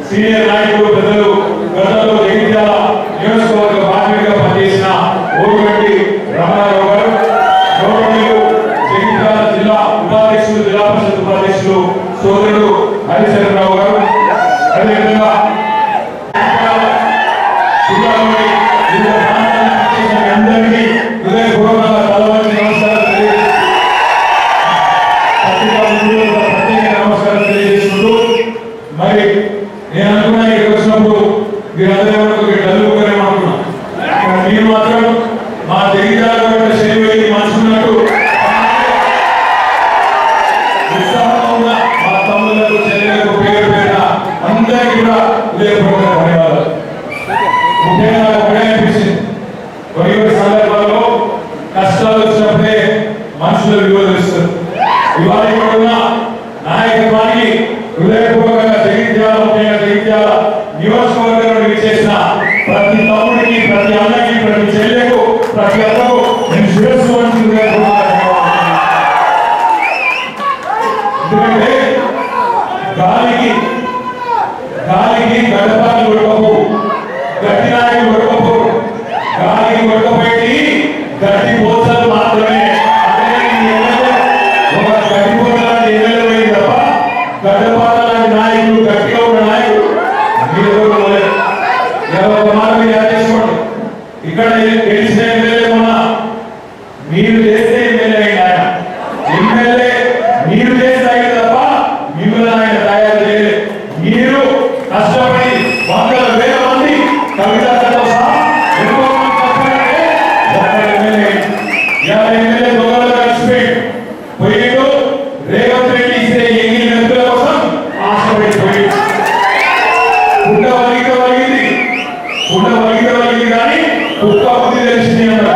S3: సీనియర్ నాయకులు పెద్దలు గతంలో జగిత్యాల నియోజకవర్గ బాధ్యుడిగా పనిచేసిన ఓరుగంటి రమణారావు గారు, గౌరవనీయులు జగిత్యాల జిల్లా ఉపాధ్యక్షులు జిల్లా పరిషత్ ఉపాధ్యక్షులు సోదరుడు హరిశరణరావు గారు, అదేవిధంగా జిల్లాలోని వివిధ ప్రాంతాల అందరికీ ఇటువంటి సందర్భాల్లో కష్టాలు వచ్చినప్పుడే మనుషుల విలువ తెలుస్తుంది. ఇవాళ ఇక్కడ ఉన్న నాయకత్వానికి హృదయపూర్వకంగా జగిత్యాల నియోజకవర్గంలో విచ్చేసిన ప్రతి తమ్ముడికి, ప్రతి అన్నకి, ప్రతి చెల్లెకు, ప్రతి అన్నకు నేను శిరస్సు వంటి ఎందుకంటే గాలికి గడపాన్ని కొడకపో, గట్టి నాయకులు కొడకపో, గాలికి కొడకపోయి గట్టి పోసలు మాత్రమే. ఒక గట్టి పోసలు లాంటి ఎమ్మెల్యే తప్ప గడ్డపాత లాంటి నాయకులు, గట్టిగా ఉన్న నాయకులు మీరు ఒక మాట మీరు యాడ్ చేసుకోండి. ఇక్కడ గెలిచిన ఎమ్మెల్యే మొన్న మీరు చేస్తే ఎమ్మెల్యే అయినా ఎమ్మెల్యే మీరు చేస్తే అయింది తప్ప మిమ్మల్ని ఆయన తయారు చేయలేదు. మీరు కష్టపడి వందల వేల మంది కవితలతో సహా ఎంతో మంది కష్టపడితే ఒక్క ఎమ్మెల్యే దొంగలు కలిసిపోయాడు. రేవంత్ రెడ్డి ఇస్తే ఎన్ని వ్యక్తుల కోసం ఆశపడిపోయాడు. పుట్ట వలిగితే కానీ కుక్క బుద్ధి తెలిసింది అన్నారు.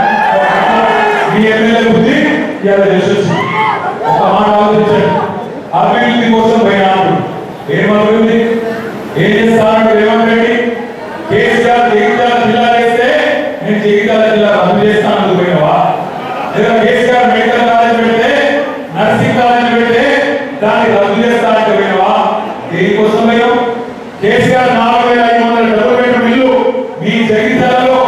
S3: మీ ఎమ్మెల్యే బుద్ధి ఇలా తెలిసి ఒక మాట ఆలోచించండి. అభివృద్ధి కోసం పోయినాడు. ఏం అభివృద్ధి ఏం చేస్తాడు రేవంత్ రెడ్డి? కేసీఆర్ జగిత్యాల జిల్లా వేస్తే నేను జగిత్యాల జిల్లా రద్దు చేస్తాను పోయినవా? లేదా కేసీఆర్ మెడికల్ కాలేజ్ పెడితే, నర్సింగ్ కాలేజ్ పెడితే దాన్ని రద్దు చేస్తానంటే పోయినవా? దేనికోసం పోయినావు? కేసీఆర్ 4500 డబుల్ బెడ్రూమ్ ఇల్లు మీ జగిత్యాలలో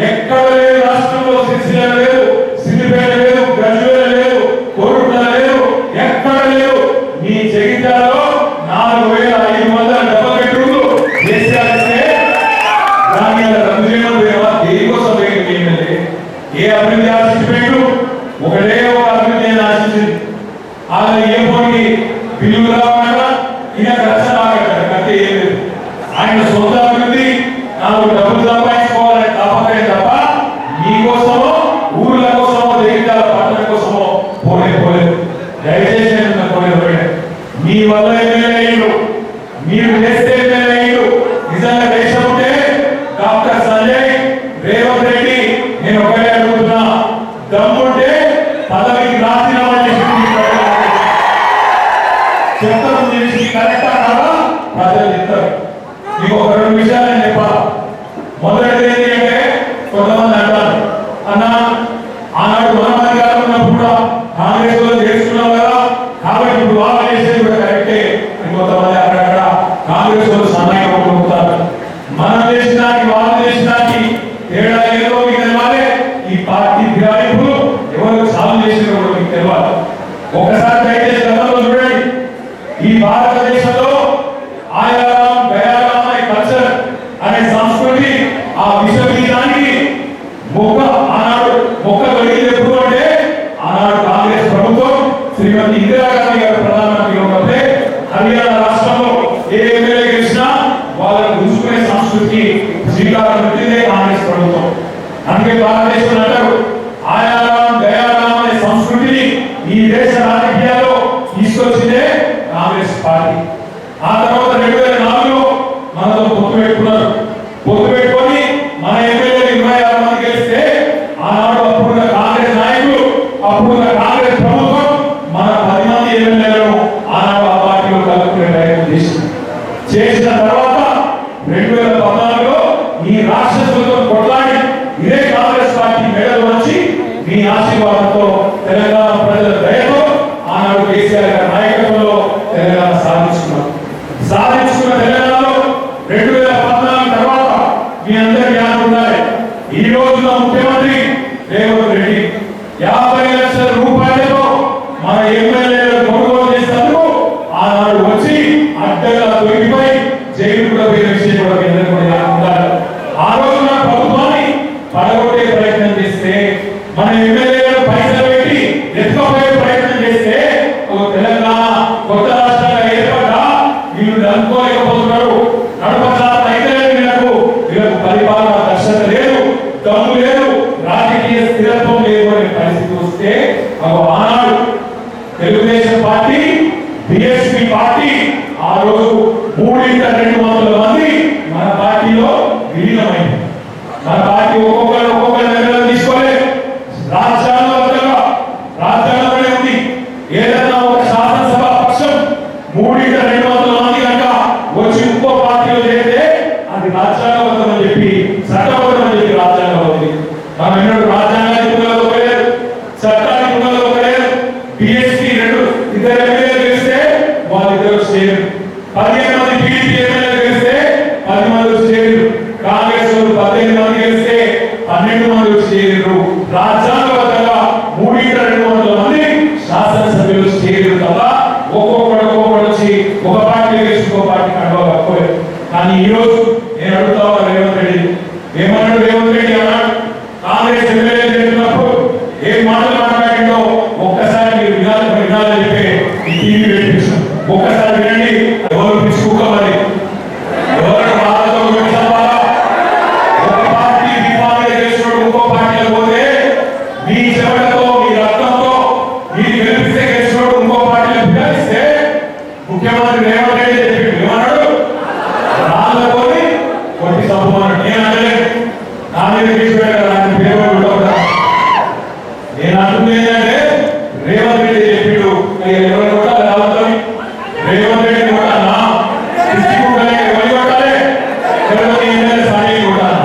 S3: ఎక్కడ లేదు. రాష్ట్రంలో సిరిసిల్ల లేదు, సిద్దిపేట లేదు, గజ్వేల్ లేదు, కోరుట్ల లేదు, ఎక్కడ లేదు. మీ జగిత్యాలలో 4500 డబుల్ బెడ్రూమ్లు కేసీఆర్ ఇస్తే దాన్ని రద్దు చేయడం పోయినవా? దేనికోసం పోయింది? ఏ అభివృద్ధి ఆశించిపోయిండు? ఒకటే ఒక అభివృద్ధి అని ఆశించింది. ఆయన ఏ పోటీ బిల్లులు రావాలన్నా ఈయన రక్షణ ఆగట్లేదు. కట్టే ఏం లేదు. ఆయన సొంత అభివృద్ధి, నాకు డబ్బులు సంపాదించుకోవాలని తప్పకే తప్ప మీకోసమో ఊర్ల కోసమో జగిత్యాల పట్టణ కోసమో పోలేదు. దయచేసి పోలేదు. మీ వల్ల ఎమ్మెల్యే అయ్యారు, మీరు చేస్తే ఎమ్మెల్యే అయ్యారు. నిజంగా దేశం ఉంటే డాక్టర్ సంజయ్, రేవంత్ రెడ్డి నేను ఒకటే అడుగుతున్నా, దమ్ముంటే పదవికి రాజీనామా చేసి చెప్తాను. కరెక్టా కాదా ప్రజలు చెప్తారు. మీకు ఒక 2 విషయాలు నేను చెప్పాలి. మొదటిది ఏంటి అంటే, కొంతమంది అంటారు అన్న ఆనాడు మనం అధికారం ఉన్నప్పుడు కూడా కాంగ్రెస్ లో చేసుకున్నాం కదా, కాబట్టి ఇప్పుడు వాళ్ళు చేసేది కూడా కరెక్టే. కొంతమంది అక్కడక్కడ కాంగ్రెస్ వాళ్ళు సన్నాయి కొట్టుకుంటారు. మనం చేసిన దానికి వాళ్ళు చేసిన దానికి తేడా ఏదో మీకు తెలవాలి. ఈ పార్టీ ఫిరాయింపులు ఎవరు సాల్వ్ చేసిన కూడా మీకు తెలవాలి. ఒకసారి దయచేసి గతంలో చూడండి. ఈ భారతదేశంలో ఆయారాం గయారాం అనే కల్చర్ అనే సంస్కృతి, ఆ విశ్వబీజానికి ఆనాడు మొక్క కలిగింది ఎప్పుడు అంటే ఆనాడు కాంగ్రెస్ ప్రభుత్వం శ్రీమతి ఇందిరాగాంధీ గారు ప్రధానమంత్రి ఉన్నప్పుడే హర్యానా రాష్ట్రంలో ఏ ఎమ్మెల్యే గెలిచినా వాళ్ళని గుంజుకునే సంస్కృతికి శ్రీకారం చుట్టిందే కాంగ్రెస్ ప్రభుత్వం. అందుకే భారతదేశంలో అంటారు ఆయారాం గయారాం అనే సంస్కృతిని ఈ దేశ రాజకీయాల్లో తీసుకొచ్చిందే కాంగ్రెస్ పార్టీ. ఆ తర్వాత 2004లో మనతో పొత్తు పెట్టుకున్నారు. పొత్తు పెట్టుకొని మన ఎమ్మెల్యేలు 26 మంది గెలిస్తే ఆనాడు అప్పుడున్న కాంగ్రెస్ నాయకులు, అప్పుడున్న కాంగ్రెస్ ప్రభుత్వం మన 10 మంది ఎమ్మెల్యేలను ఆనాడు ఆ పార్టీలో కలుపుకునే ప్రయత్నం చేసిన తర్వాత 2014లో ఈ రాష్ట్రంలో కొట్లాడి ఇదే కాంగ్రెస్ పార్టీ మెడలు వచ్చి మీ ఆశీర్వాదంతో తెలంగాణ ప్రజల దయతో ఆనాడు కేసీఆర్ గారి నాయకత్వంలో తెలంగాణ సాధించుకున్న తెలంగాణలో 2014 తర్వాత మీ అందరి జ్ఞానం ఉండాలి. ఈ రోజున ముఖ్యమంత్రి రేవంత్ రెడ్డి 50 లక్షల రూపాయలతో మన ఎమ్మెల్యేలు కొనుగోలు చేసినందుకు ఆనాడు వచ్చి అడ్డగా దొరికిపోయి జైలు కూడా పోయిన విషయం కూడా మీ అందరికీ కూడా ఉండాలి. ఆ రోజున ప్రభుత్వాన్ని పడగొట్టే ప్రయత్నం చేస్తే, మన ఎమ్మెల్యేలు పైసలు పెట్టి ఎత్తుకపోయే ప్రయత్నం చేస్తే తెలంగాణ కొత్త రాష్ట్రంగా ఏర్పడ్డా వీళ్ళు నడుపుకోలేకపోతున్నారు. నడపసారి అయితే వీళ్ళకు పరిపాలన దక్షత లేదు, దమ్ము లేదు, రాజకీయ స్థిరత్వం లేదు అనే పరిస్థితి వస్తే ఆనాడు తెలుగుదేశం పార్టీ, బీఎస్పీ పార్టీ ఆ రోజు 300 మంది మన పార్టీలో విలీనమైంది. మన పార్టీ ఒక్కొక్కరు నిర్ణయం తీసుకోలేదు. మనం ఎన్నడూ రాజ్యాంగానికి పునాదులు ఒకలేదు, చట్టానికి పునాదులు ఒకలేదు. బిఎస్పీ ఇద్దరు ఎమ్మెల్యేలు గెలిస్తే వాళ్ళిద్దరు స్టేట్, 15 మంది టీడీపీ ఎమ్మెల్యేలు గెలిస్తే 10 మంది స్టేట్, కాంగ్రెస్ 18 మంది గెలిస్తే 12 మంది స్టేట్. రాజ్యాంగబద్ధంగా 300 మంది శాసనసభ్యులు స్టేట్ తప్ప ఒక్కొక్కడు వచ్చి ఒక పార్టీ గెలిచి ఒక పార్టీ కడవకపోలేదు. కానీ ఈ రోజు నేను అడుగుతా ఉన్నా రేవంత్ రెడ్డి ఏమన్నాడు? రేవంత్ రెడ్డి అన్నాడు కాంగ్రెస్ ఎమ్మెల్యే చెప్పినప్పుడు ఏం మాటలు మాట్లాడిందో ఒక్కసారి మీరు వినాలని చెప్పి ఈ టీవీ పెట్టించాం. ఒక్కసారి వినండి. ఎవరు పిచ్చుకోవాలి, ఎవరు బాధతో విడిచంపాలా? ఒక పార్టీ దీపావళి చేసినప్పుడు ఇంకో పార్టీలో పోతే మీ చెమటతో మీ రక్తంతో మీరు గెలిపిస్తే గెలిచినప్పుడు ఇంకో పార్టీలో పిలిస్తే ముఖ్యమంత్రి రేవంత్ రెడ్డి చెప్పి ఏమన్నాడు? రాళ్ళతోని కొట్టి చంపమన్నాడు. నేను అనలేదు, నా మీద తీసుకెళ్ళాను, ఆయన పేరు ఉంటా. నేను అంటుంది ఏంటంటే రేవంత్ రెడ్డి చెప్పిండు ఎవరు కొట్టాలి? రాళ్ళతోని రేవంత్ రెడ్డి కొట్టాలా? పిచ్చుకుంటానే ఎవరు కొట్టాలి? ఎవరి సాయి కొట్టాలి?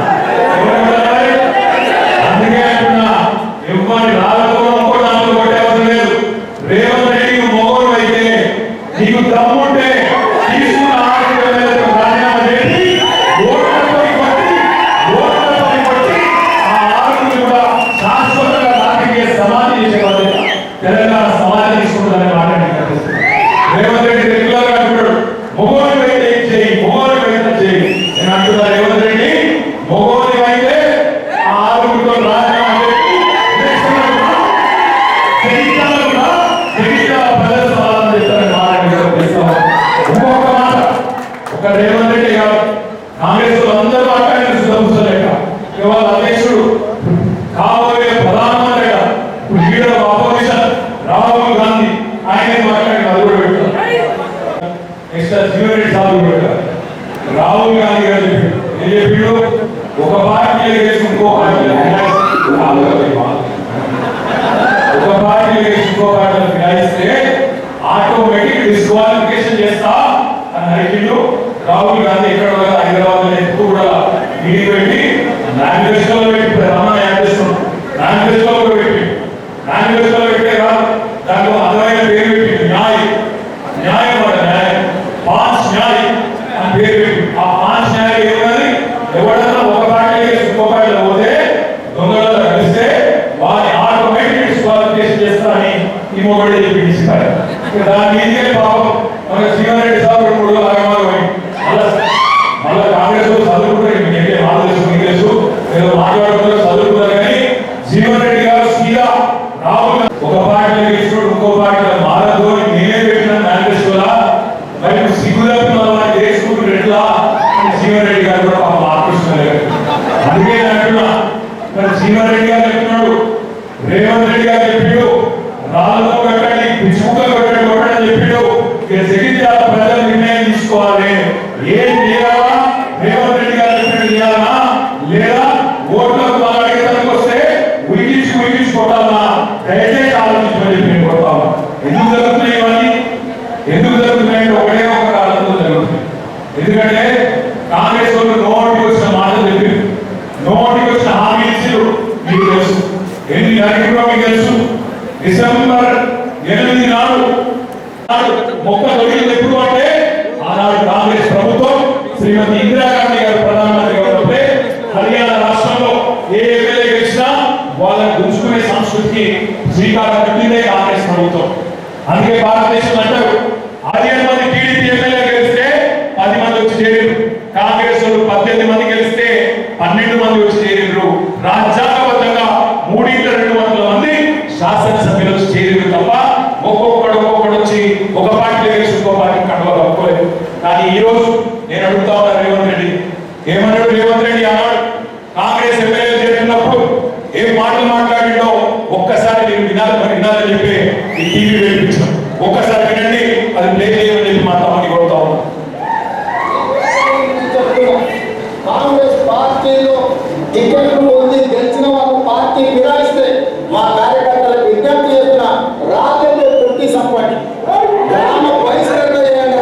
S3: ఎవరు కొట్టాలి? అందుకే అంటున్నా ఎవరి రాళ్ళతో ఇంకోటాలు కొట్టే అవసరం లేదు. రేవంత్ రెడ్డి మొగోడు అయితే నీకు దమ్ముంటే తీసుకున్న రాజీనామా చేసి ఓట్లతో కొట్టి ఆ ఆరుగురు కూడా శాశ్వతంగా రాజకీయ సమాధి చేసేవాళ్ళు తెలంగాణ సమాధి తీసుకుంటుందని మాట్లాడి రేవంత్ రెడ్డి రెగ్యులర్ గా అంటున్నాడు మొగోడు అయితే చేయి, మొగోడు అయితే చేయి. నేను అంటున్నా రేవంత్ రెడ్డి మొగోడు అయితే ఆ ఆరుగురితో రాజీనామా చేసి ఇంకొక మాట, ఒక రేవంత్ రెడ్డి గారు కాంగ్రెస్ అందరూ మాట్లాడిన సుధలేక ఇవాళ అధ్యక్షుడు కాబోయే ప్రధానమంత్రి leader of opposition Rahul Gandhi ఆయన మాట్లాడిన అది కూడా పెట్టారు. నెక్స్ట్ జీవన్ రెడ్డి సార్ పెట్టారు. రాహుల్ గాంధీ గారు ఏం చెప్పాడు? ఒక పార్టీ వేసి ఇంకో పార్టీ ఒక పార్టీ వేసి ఇంకో పార్టీ ఫిరాయిస్తే ఆటోమేటిక్ డిస్క్వాలిఫికేషన్ చేస్తా అని అడిగిండు. రాహుల్ గాంధీ ఎక్కడ హైదరాబాద్ లో ఎక్కువ కూడా మీటింగ్ పెట్టి మేనిఫెస్టోలో పెట్టి రమణ యాడ్ చేస్తున్నాం. మేనిఫెస్టోలో పెట్టి మేనిఫెస్టోలో పెట్టే కాదు, దాంట్లో అర్థమైన పేరు పెట్టి న్యాయం న్యాయం పాంచ్ న్యాయం అని పేరు పెట్టి ఆ పాంచ్ న్యాయం ఏమన్నది? ఎవడన్నా ఒక పార్టీ ఇంకో పార్టీలో పోతే దొంగలలో కలిస్తే వారిని ఆటోమేటిక్ డిస్క్వాలిఫికేషన్ చేస్తారని ఈ మొబైల్ చెప్పి ఇస్తారు. దాని మీదే పాపం మన జీవన్ రెడ్డి సార్ 3 రోజులు ఆగమాగం మళ్ళీ కాంగ్రెస్ చదువుకుంటే తెలుసు ఏదో మాట్లాడుకుంటే చదువుకున్నారు. కానీ జీవన్ రెడ్డి గారు సీదా రాహుల్ ఒక పార్టీలో గెలిచినప్పుడు ఇంకో పార్టీలో మారదు అని నేనే పెట్టిన మేనిఫెస్టోలా మరి సిగ్గుదప్పి చేసుకుంటున్న ఎట్లా జీవన్ రెడ్డి గారు కూడా పాపం ఆకర్షించలేదు. అందుకే అంటున్నా మరి జీవన్ రెడ్డి గారు చెప్తున్నాడు, రేవంత్ రెడ్డి గారు చెప్పాడు రాళ్ళతో కట్టండి, పిచ్చుకలు కొట్టండి చెప్పాడు. జగిత్యాల ప్రజలు నిర్ణయం తీసుకోవాలి. ఏం చేయాలా? రేవంత్ రెడ్డి గారు చెప్పినట్టు చేయాలా లేదా ఓట్లకు అడిగేదానికి వస్తే ఉరికించి కొట్టాలా? దయచేసి ఆలోచించమని చెప్పి నేను కొడతాను. ఎందుకు జరుగుతున్నాయి ఇవన్నీ? ఎందుకు జరుగుతున్నాయంటే ఒకటే ఒక కాలంలో జరుగుతుంది. ఎందుకంటే కాంగ్రెస్ వాళ్ళు నోటికి వచ్చిన మాటలు చెప్పి నోటికి వచ్చిన హామీ ఇచ్చారు. మీకు తెలుసు ఎన్ని తారీఖులో మీకు తెలుసు. డిసెంబర్ 8 నాడు మొక్క తొలిగింది ఎప్పుడు అంటే ఆనాడు కాంగ్రెస్ ప్రభుత్వం శ్రీమతి ఇందిరాగాంధీ గారు ప్రధానమంత్రిగా ఉన్నప్పుడే హర్యానా రాష్ట్రంలో ఏ ఎమ్మెల్యే గెలిచినా వాళ్ళని గుంజుకునే సంస్కృతికి శ్రీకారం చుట్టిందే కాంగ్రెస్ ప్రభుత్వం. అందుకే భారతదేశంలో అంటారు 15 మంది టీడీపీ ఎమ్మెల్యే గెలిస్తే 10 మంది వచ్చి చేరారు. కాంగ్రెస్ 18 మంది గెలిస్తే 12 మంది వచ్చి చేరారు. రాజ్యాంగబద్ధంగా 300 మంది శాసనసభ్యులు చేరారు తప్ప ఒక్కొక్కడు వచ్చి ఒక పార్టీలో గెలిచి ఇంకో పార్టీ కడవలేదు. కానీ ఈ రోజు నేను అడుగుతా ఉన్నా రేవంత్ రెడ్డి ఏమన్నాడు? రేవంత్ రెడ్డి అన్నాడు కాంగ్రెస్ ఎమ్మెల్యే చేస్తున్నప్పుడు ఏం మాటలు మాట్లాడిండో ఒక్కసారి నేను వినాలని చెప్పి ఈ టీవీ వేయించాం. ఒక్కసారి వినండి, అది ప్లే చేయమని చెప్పి మా తమని కొడుతా ఉన్నాం.
S5: కాంగ్రెస్ పార్టీలో టికెట్లు పొంది గెలిచిన వాళ్ళ పార్టీ ఫిరాయిస్తే మా కార్యకర్తలకు విజ్ఞప్తి చేస్తున్న రాజ్యంలో కొట్టి సంపండి, గ్రామ బహిష్కరణ చేయండి.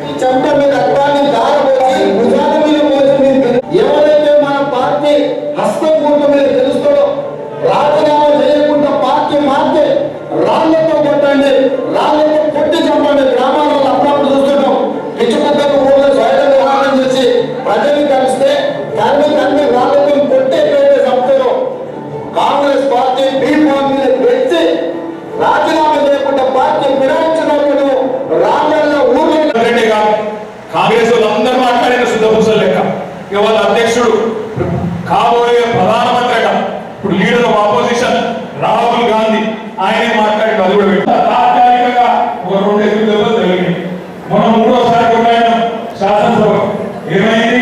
S5: ఈ చెమట మీద రక్తాన్ని దారపోసి భుజాల మీద మోసి ఎవరైతే మన హస్తం గుర్తు మీద గెలుస్తాడో రాజీనామా చేయకుండా పార్టీ మార్చి రాళ్లతో కొట్టండి, రాళ్లతో కొట్టి చంపండి. గ్రామాలలో అప్పుడప్పుడు చూస్తున్నాం, పిచ్చుకుక్కకు ఊళ్ళో స్వయం వివాహం చేసి ప్రజలు కలిస్తే తల్లి రాళ్లతో కొట్టే పేరు చంపుతారు. కాంగ్రెస్ పార్టీ బీఫామ్ మీద పెంచి రాజీనామా చేయకుండా పార్టీ ఫిరాయించినప్పుడు రాళ్లలో ఊళ్ళో
S6: కాంగ్రెస్ వాళ్ళందరూ మాట్లాడిన శుద్ధపూసలు లెక్క. ఇక వాళ్ళ అధ్యక్షుడు కాబోయే ప్రధానమంత్రి అట, ఇప్పుడు leader of opposition Rahul Gandhi, ఆయనే మాట్లాడి అది కూడా పెట్టారు. తాత్కాలికంగా ఒక 2 దెబ్బలు జరిగింది. మనం 3వసారి కొట్టాను శాసనసభ. ఏమైంది?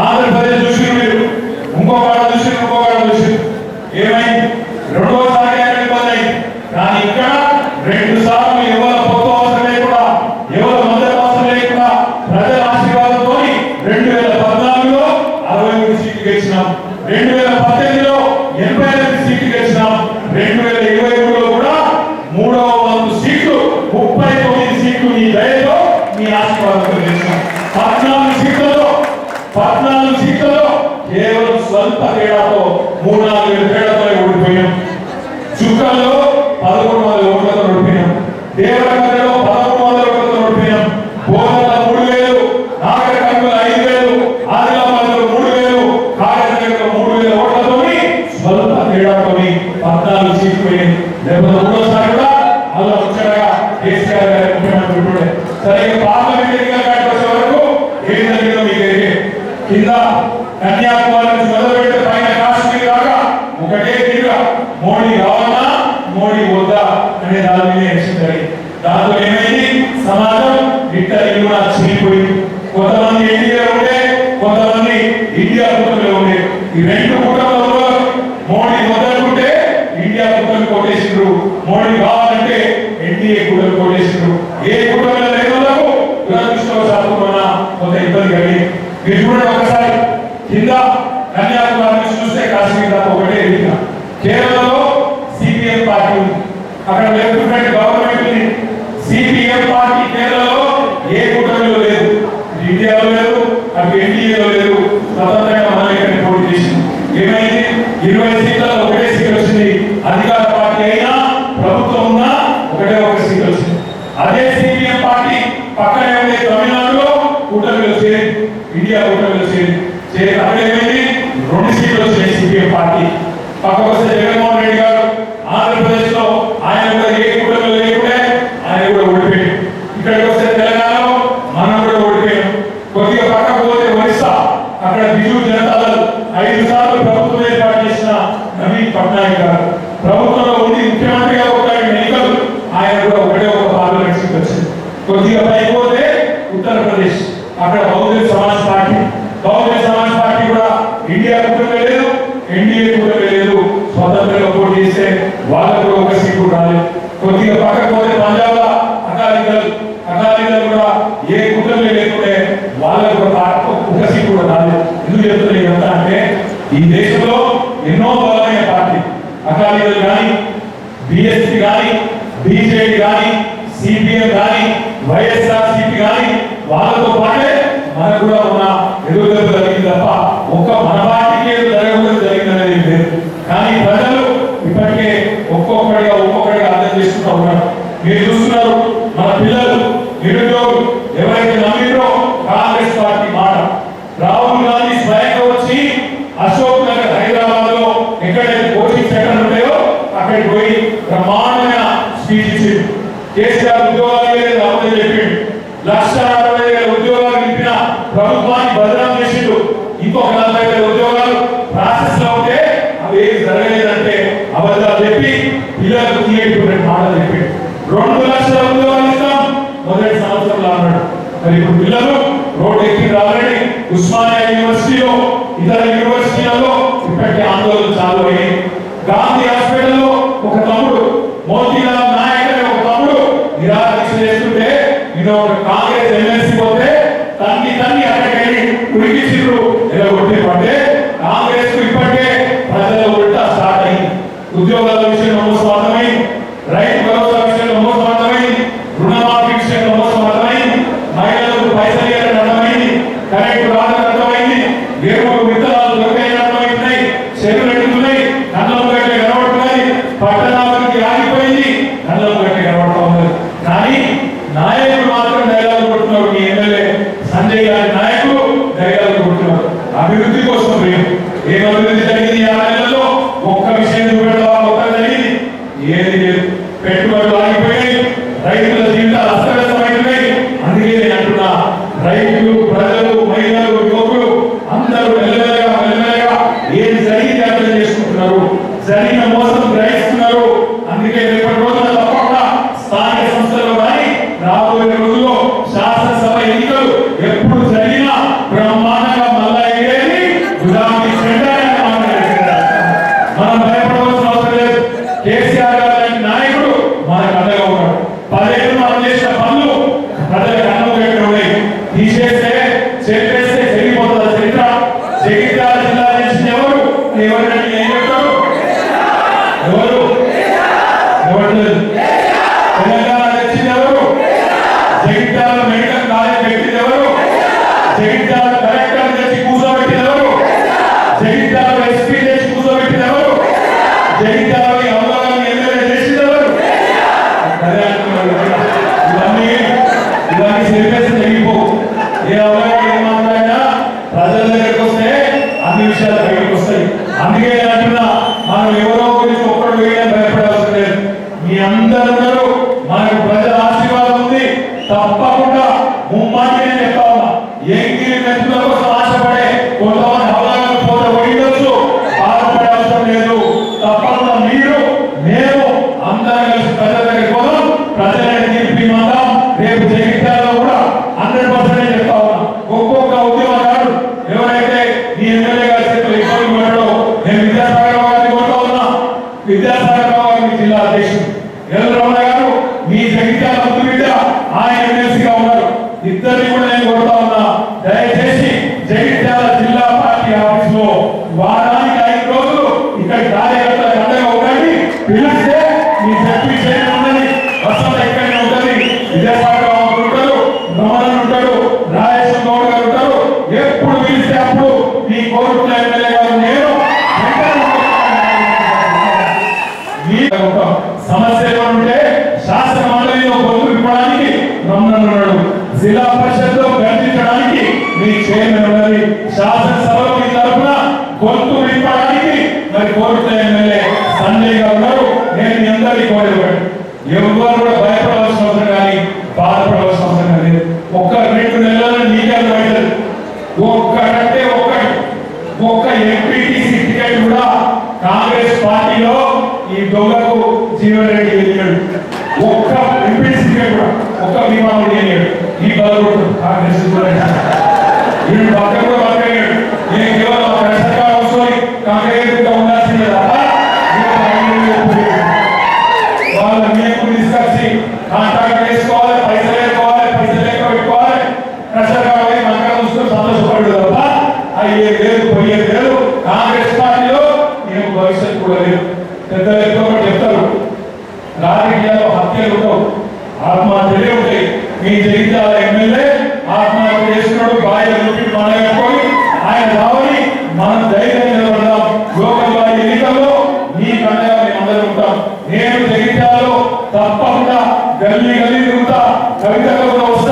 S6: ఆంధ్రప్రదేశ్ చూసి మీరు ఇంకొక చూసి ఏమైంది? 2వసారి ఇబ్బంది అయింది. కానీ ఇక్కడ 2 సార్లు ఎవరి పొత్తు అవసరం లేకుండా, ఎవరి మద్దతు అవసరం లేకుండా ప్రజల ఆశీర్వాదంతో 2014లో 63 సీట్లు గెలిచినాం, 2018లో 88 సీట్లు గెలిచినాం, 2023లో కూడా 3వ వంతు సీట్లు 39 సీట్లు మీ దయతో మీ ఆశీర్వాదంతో గెలిచినాం. 14 సీట్లలో కేవలం స్వల్ప తేడాతో 3-4 తేడాతో ఓడిపోయాం. చుక్కల్లో 1100 ఓట్లతో ఓడిపోయాం. దేవరగడ్డలో 1300 ఓట్లతో ఓడిపోయాం. బోధన 3000, నాగరికర్నూలు 5000, ఆదిలాబాద్లో 3000, కాకినాడలో 3000 ఓట్లతో స్వల్ప తేడాతో 14 సీట్లు పోయింది. లేకపోతే 3వసారి కూడా అలా వచ్చాగా కేసీఆర్ గారి ముఖ్యమంత్రి ఉంటుండే. సరే పార్లమెంట్ ఎన్నికల కాడికి వచ్చే వరకు ఏం జరిగిందో మీకు కింద కన్యాకుమారి నుంచి మొదలుపెట్టే పైన కాశ్మీర్ దాకా ఒకటే తీరుగా మోడీ కావాలన్నా మోడీ వద్దా అనే దాని మీద ఎలక్షన్ జరిగింది. దాంతో ఏమైంది? సమాజం ఇట్లా చీలిపోయింది. కొంతమంది ఎన్డీఏ ఉండే, కొంతమంది ఇండియా కూటమిలో ఉండే. ఈ 2 కూటమిలో మోడీ వద్దనుకుంటే ఇండియా కూటమి కొట్టేసిండ్రు, మోడీ కావాలంటే ఎన్డీఏ కూటమి కొట్టేసిండ్రు. ఏ కూటమిలో లేని వాళ్ళకు దురదృష్టవశాత్తు కొంత ఇబ్బంది కలిగింది. మీరు చూడండి ఒకసారి కింద కన్యాకుమారి నుంచి చూస్తే కాశ్మీర్ దాకా ఒకటే ఎదిగిన. కేరళలో సిపిఎం పార్టీ ఉంది, అక్కడ లెఫ్ట్ ఫ్రంట్ గవర్నమెంట్ ఉంది. సిపిఎం పార్టీ కేరళలో ఏ కూటమిలో లేదు, ఇండియాలో లేదు, అటు ఎన్డీఏలో లేదు. స్వతంత్రంగా మనం ఇక్కడ పోటీ చేసింది. ఏమైంది? 20 సీట్లలో ఒకటే సీట్ వచ్చింది. అధికార పార్టీ అయినా ప్రభుత్వం ఉన్నా ఒకటే ఒక సీట్ వచ్చింది. అదే సిపిఎం పార్టీ పక్కనే ఉండే తమిళనాడులో కూటమిలో చేరి, ఇండియా కూటమిలో చేరి అక్కడ ఏమైంది? 2 సీట్లు వచ్చినాయి సిపిఎం పార్టీ. పక్కకు వస్తే జగన్మోహన్ రెడ్డి గారు ఆంధ్రప్రదేశ్ లో ఆయన కూడా ఏ కూటమిలో లేకుంటే ఆయన కూడా ఓడిపోయాడు. ఇక్కడికి వస్తే తెలంగాణలో మనం కూడా ఓడిపోయాం. కొద్దిగా పక్కకు పోతే ఒరిస్సా, అక్కడ బిజు జనతాదళ్ 5 సార్లు ప్రభుత్వం ఏర్పాటు చేసిన నవీన్ పట్నాయక్ గారు ప్రభుత్వంలో ఉండి ముఖ్యమంత్రిగా ఒకటి ఎన్నికలు, ఆయన కూడా ఒకటే ఒక పార్లమెంట్ సీట్ వచ్చింది. కొద్దిగా పైకి పోతే ఉత్తరప్రదేశ్, అక్కడ బహుజన్ సమాజ్ పార్టీ కూడా ఇండియా కూటమిలో లేదు, ఎన్డీఏ కూటమిలో లేదు. స్వతంత్రంగా పోటీ చేస్తే వాళ్ళకు కూడా ఒక సీటు రాలేదు. కొద్దిగా పక్కకు పోతే పంజాబ్ అకాలీదళ్ కూడా ఏ కూటమిలో లేకుంటే వాళ్ళకు ఒక సీటు కూడా రాలేదు. ఎందుకు చెప్తున్నా ఇదంతా అంటే ఈ దేశంలో ఎన్నో బలమైన పార్టీ, అకాలీదళ్ కానీ, బిఎస్పీ కానీ, బీజేపీ కానీ, సిపిఎం కానీ, వైఎస్ఆర్సీపీ కానీ, వాళ్ళతో పాటే మనకు కూడా ఉన్న ఎదుగుదల జరిగింది తప్ప ఒక్క మన పార్టీకి ఏదో జరగకూడదు జరిగిందనేది లేదు. కానీ ప్రజలు ఇప్పటికే ఒక్కొక్కడిగా అర్థం చేసుకుంటూ ఉన్నారు. మీరు చూస్తున్నారు, మన పిల్లలు నిరుద్యోగులు ఎవరైతే నమ్మిరో కాంగ్రెస్ పార్టీ మాట, రాహుల్ గాంధీ స్వయంగా వచ్చి అశోక్ నగర్ హైదరాబాద్ లో ఎక్కడైతే కోచింగ్ సెంటర్ ఉంటాయో అక్కడికి పోయి బ్రహ్మాండమైన స్పీచ్ ఇచ్చింది. కేసీఆర్ ఉద్యోగాలు లేదు రావద్దని చెప్పిండు. 1,60,000 ఉద్యోగాలు నింపిన ప్రభుత్వాన్ని బదనాం చేసిండు. ఇంకొక 40,000 ఉద్యోగాలు ప్రాసెస్ లో ఉంటే అవి ఏమి జరగలేదంటే అబద్ధాలు చెప్పి పిల్లలకు తీయటువంటి మాటలు చెప్పిండు. 2 లక్షల ఉద్యోగాలు ఇస్తాం మొదటి సంవత్సరంలో అన్నాడు. మరి ఇప్పుడు పిల్లలు రోడ్డు ఎక్కి రావాలని ఉస్మానియా యూనివర్సిటీలో, ఇతర యూనివర్సిటీలలో ఇప్పటికే ఆందోళన చాలు అయ్యాయి. గాంధీ హాస్పిటల్లో ఒక తమ్ముడు, మోతీలాల్ నాయక్ అనే ఒక తమ్ముడు నిరాదీక్ష ఎవరంటే ఏం చెప్తారు? ఎవరు ఎవరు తెలంగాణ తెచ్చింది ఎవరు? జగిత్యాల మెడికల్ కాలేజ్ పెట్టింది ఎవరు? జగిత్యాల కలెక్టర్ తెచ్చి కూర్చోబెట్టింది ఎవరు? జగిత్యాల ఎస్పీ తెచ్చి కూర్చోబెట్టింది ఎవరు? జగిత్యాల అమరావతి ఎమ్మెల్యే చేసింది ఎవరు? అదే అంటున్నారు. ఇవన్నీ సరిపేసి జరిగిపో. ఏ అవగాహన ఏం మాట్లాడినా ప్రజల దగ్గరికి వస్తే అన్ని విషయాలు బయటకు వస్తాయి. అందుకే అంటున్నా, మనం ఎవరో గురించి ఒక్కడు వేయడం భయపడవలసిన లేదు. మీ అందరూ మనకు ప్రజల ఆశీర్వాదం ఉంది. తప్పకుండా ముమ్మాటి నేను చెప్తా ఉన్నా, ఎంగిలి మెతుకుల కోసం ఆశపడే కొంతమంది అవగాహన పోతే పోయిండొచ్చు, బాధపడే అవసరం లేదు. తప్పకుండా మీరు మేము అందరం కలిసి ప్రజల దగ్గరికి పోదాం. ప్రజలని తీర్పిమందాం. రేపు జగిత్యాలలో కూడా 100% చెప్తా ఉన్నా, ఒక్కొక్క ఉద్యమకారుడు ఎవరైతే ఈ ఎమ్మెల్యే గారి చేతులు ఇబ్బంది పడ్డాడో, నేను విద్యాసాగర్ గారిని కోరుతా ఉన్నా. విద్యాసాగర్ గారు మీ జిల్లా అధ్యక్షుడు, ఎల్లరమణ గారు మీ జగిత్యాల ముందు బిడ్డ, ఆయన ఎమ్మెల్సీగా ఉన్నారు. ఇద్దరిని కూడా నేను కోరుతా ఉన్నా, దయచేసి జగిత్యాల జిల్లా పార్టీ ఆఫీస్ లో వారానికి 5 రోజులు ఇక్కడ కార్యకర్తలకు అండగా ఉండండి. పిలిస్తే మీ శక్తి చేయడం ఉన్నది, వసంత ఇక్కడనే ఉంటుంది. విద్యాసాగర్ గారు ఉంటారు, రమణన్ ఉంటాడు, రాజేశ్వర గౌడ్ గారు ఉంటారు. ఎప్పుడు పిలిస్తే అప్పుడు మీ కోరుకున్న ఎమ్మెల్యే గారు నేను సమస్యలు ఉంటే శాసన మండలిలో గొంతు విప్పడానికి రమణన్ ఉన్నాడు, జిల్లా పరిషత్లో గర్జించడానికి మీ చైర్మన్ ఉన్నది, శాసనసభలో మీ తరఫున గొంతు విప్పడానికి మరి కోరుకున్న ఎమ్మెల్యే సంజయ్ గారు ఉన్నారు. నేను మీ అందరికీ కోరేవాడు, ఎవరు కూడా భయపడవలసిన అవసరం కానీ బాధపడవలసిన అవసరం కానీ. ఒక్క 2 నెలల్లో నీకే అర్థమవుతుంది. ఒక్క ఎంపీటీసీ టికెట్ కూడా కాంగ్రెస్ పార్టీలో ఈ దొంగకు జీవన్ రెడ్డి వెళ్ళాడు. ఒక్క ఎంపీటీసీ టికెట్ కూడా ఒక్క విమానం వెళ్ళాడు. ఈ బలగొట్టు కాంగ్రెస్ ఈయన పక్క కూడా బతకయ్యాడు. నేను కేవలం ప్రశ్నగా వస్తుంది కాంగ్రెస్ ఉండాల్సిందే తప్ప వాళ్ళ మీకు తీసుకొచ్చి కాంట్రాక్ట్ వేసుకోవాలి, పైసలు వేసుకోవాలి, పైసలు లెక్క పెట్టుకోవాలి, ప్రశ్నగా మంగళ చూసుకొని సంతోషపడు తప్ప అయ్యేది లేదు, పోయేది లేదు. కాంగ్రెస్ పార్టీలో నేను భవిష్యత్తు కూడా లేదు. పెద్దలు ఎక్కువ చెప్తారు, రాజకీయాల్లో హత్యలు ఉండవు, ఆత్మహత్యలే ఉంటాయి. మీ జగిత్యాల ఎమ్మెల్యే ఆత్మహత్య చేసుకున్నాడు, భార్య మనగట్టుకొని ఆయన రావాలి. మనం ధైర్యం నిలబడదాం. లోకల్ బాడీ ఎన్నికల్లో మీ కన్నగా మేము అందరూ ఉంటాం. నేను జగిత్యాలలో తప్పకుండా గల్లీ గల్లీ తిరుగుతా, కవితలు కూడా వస్తా.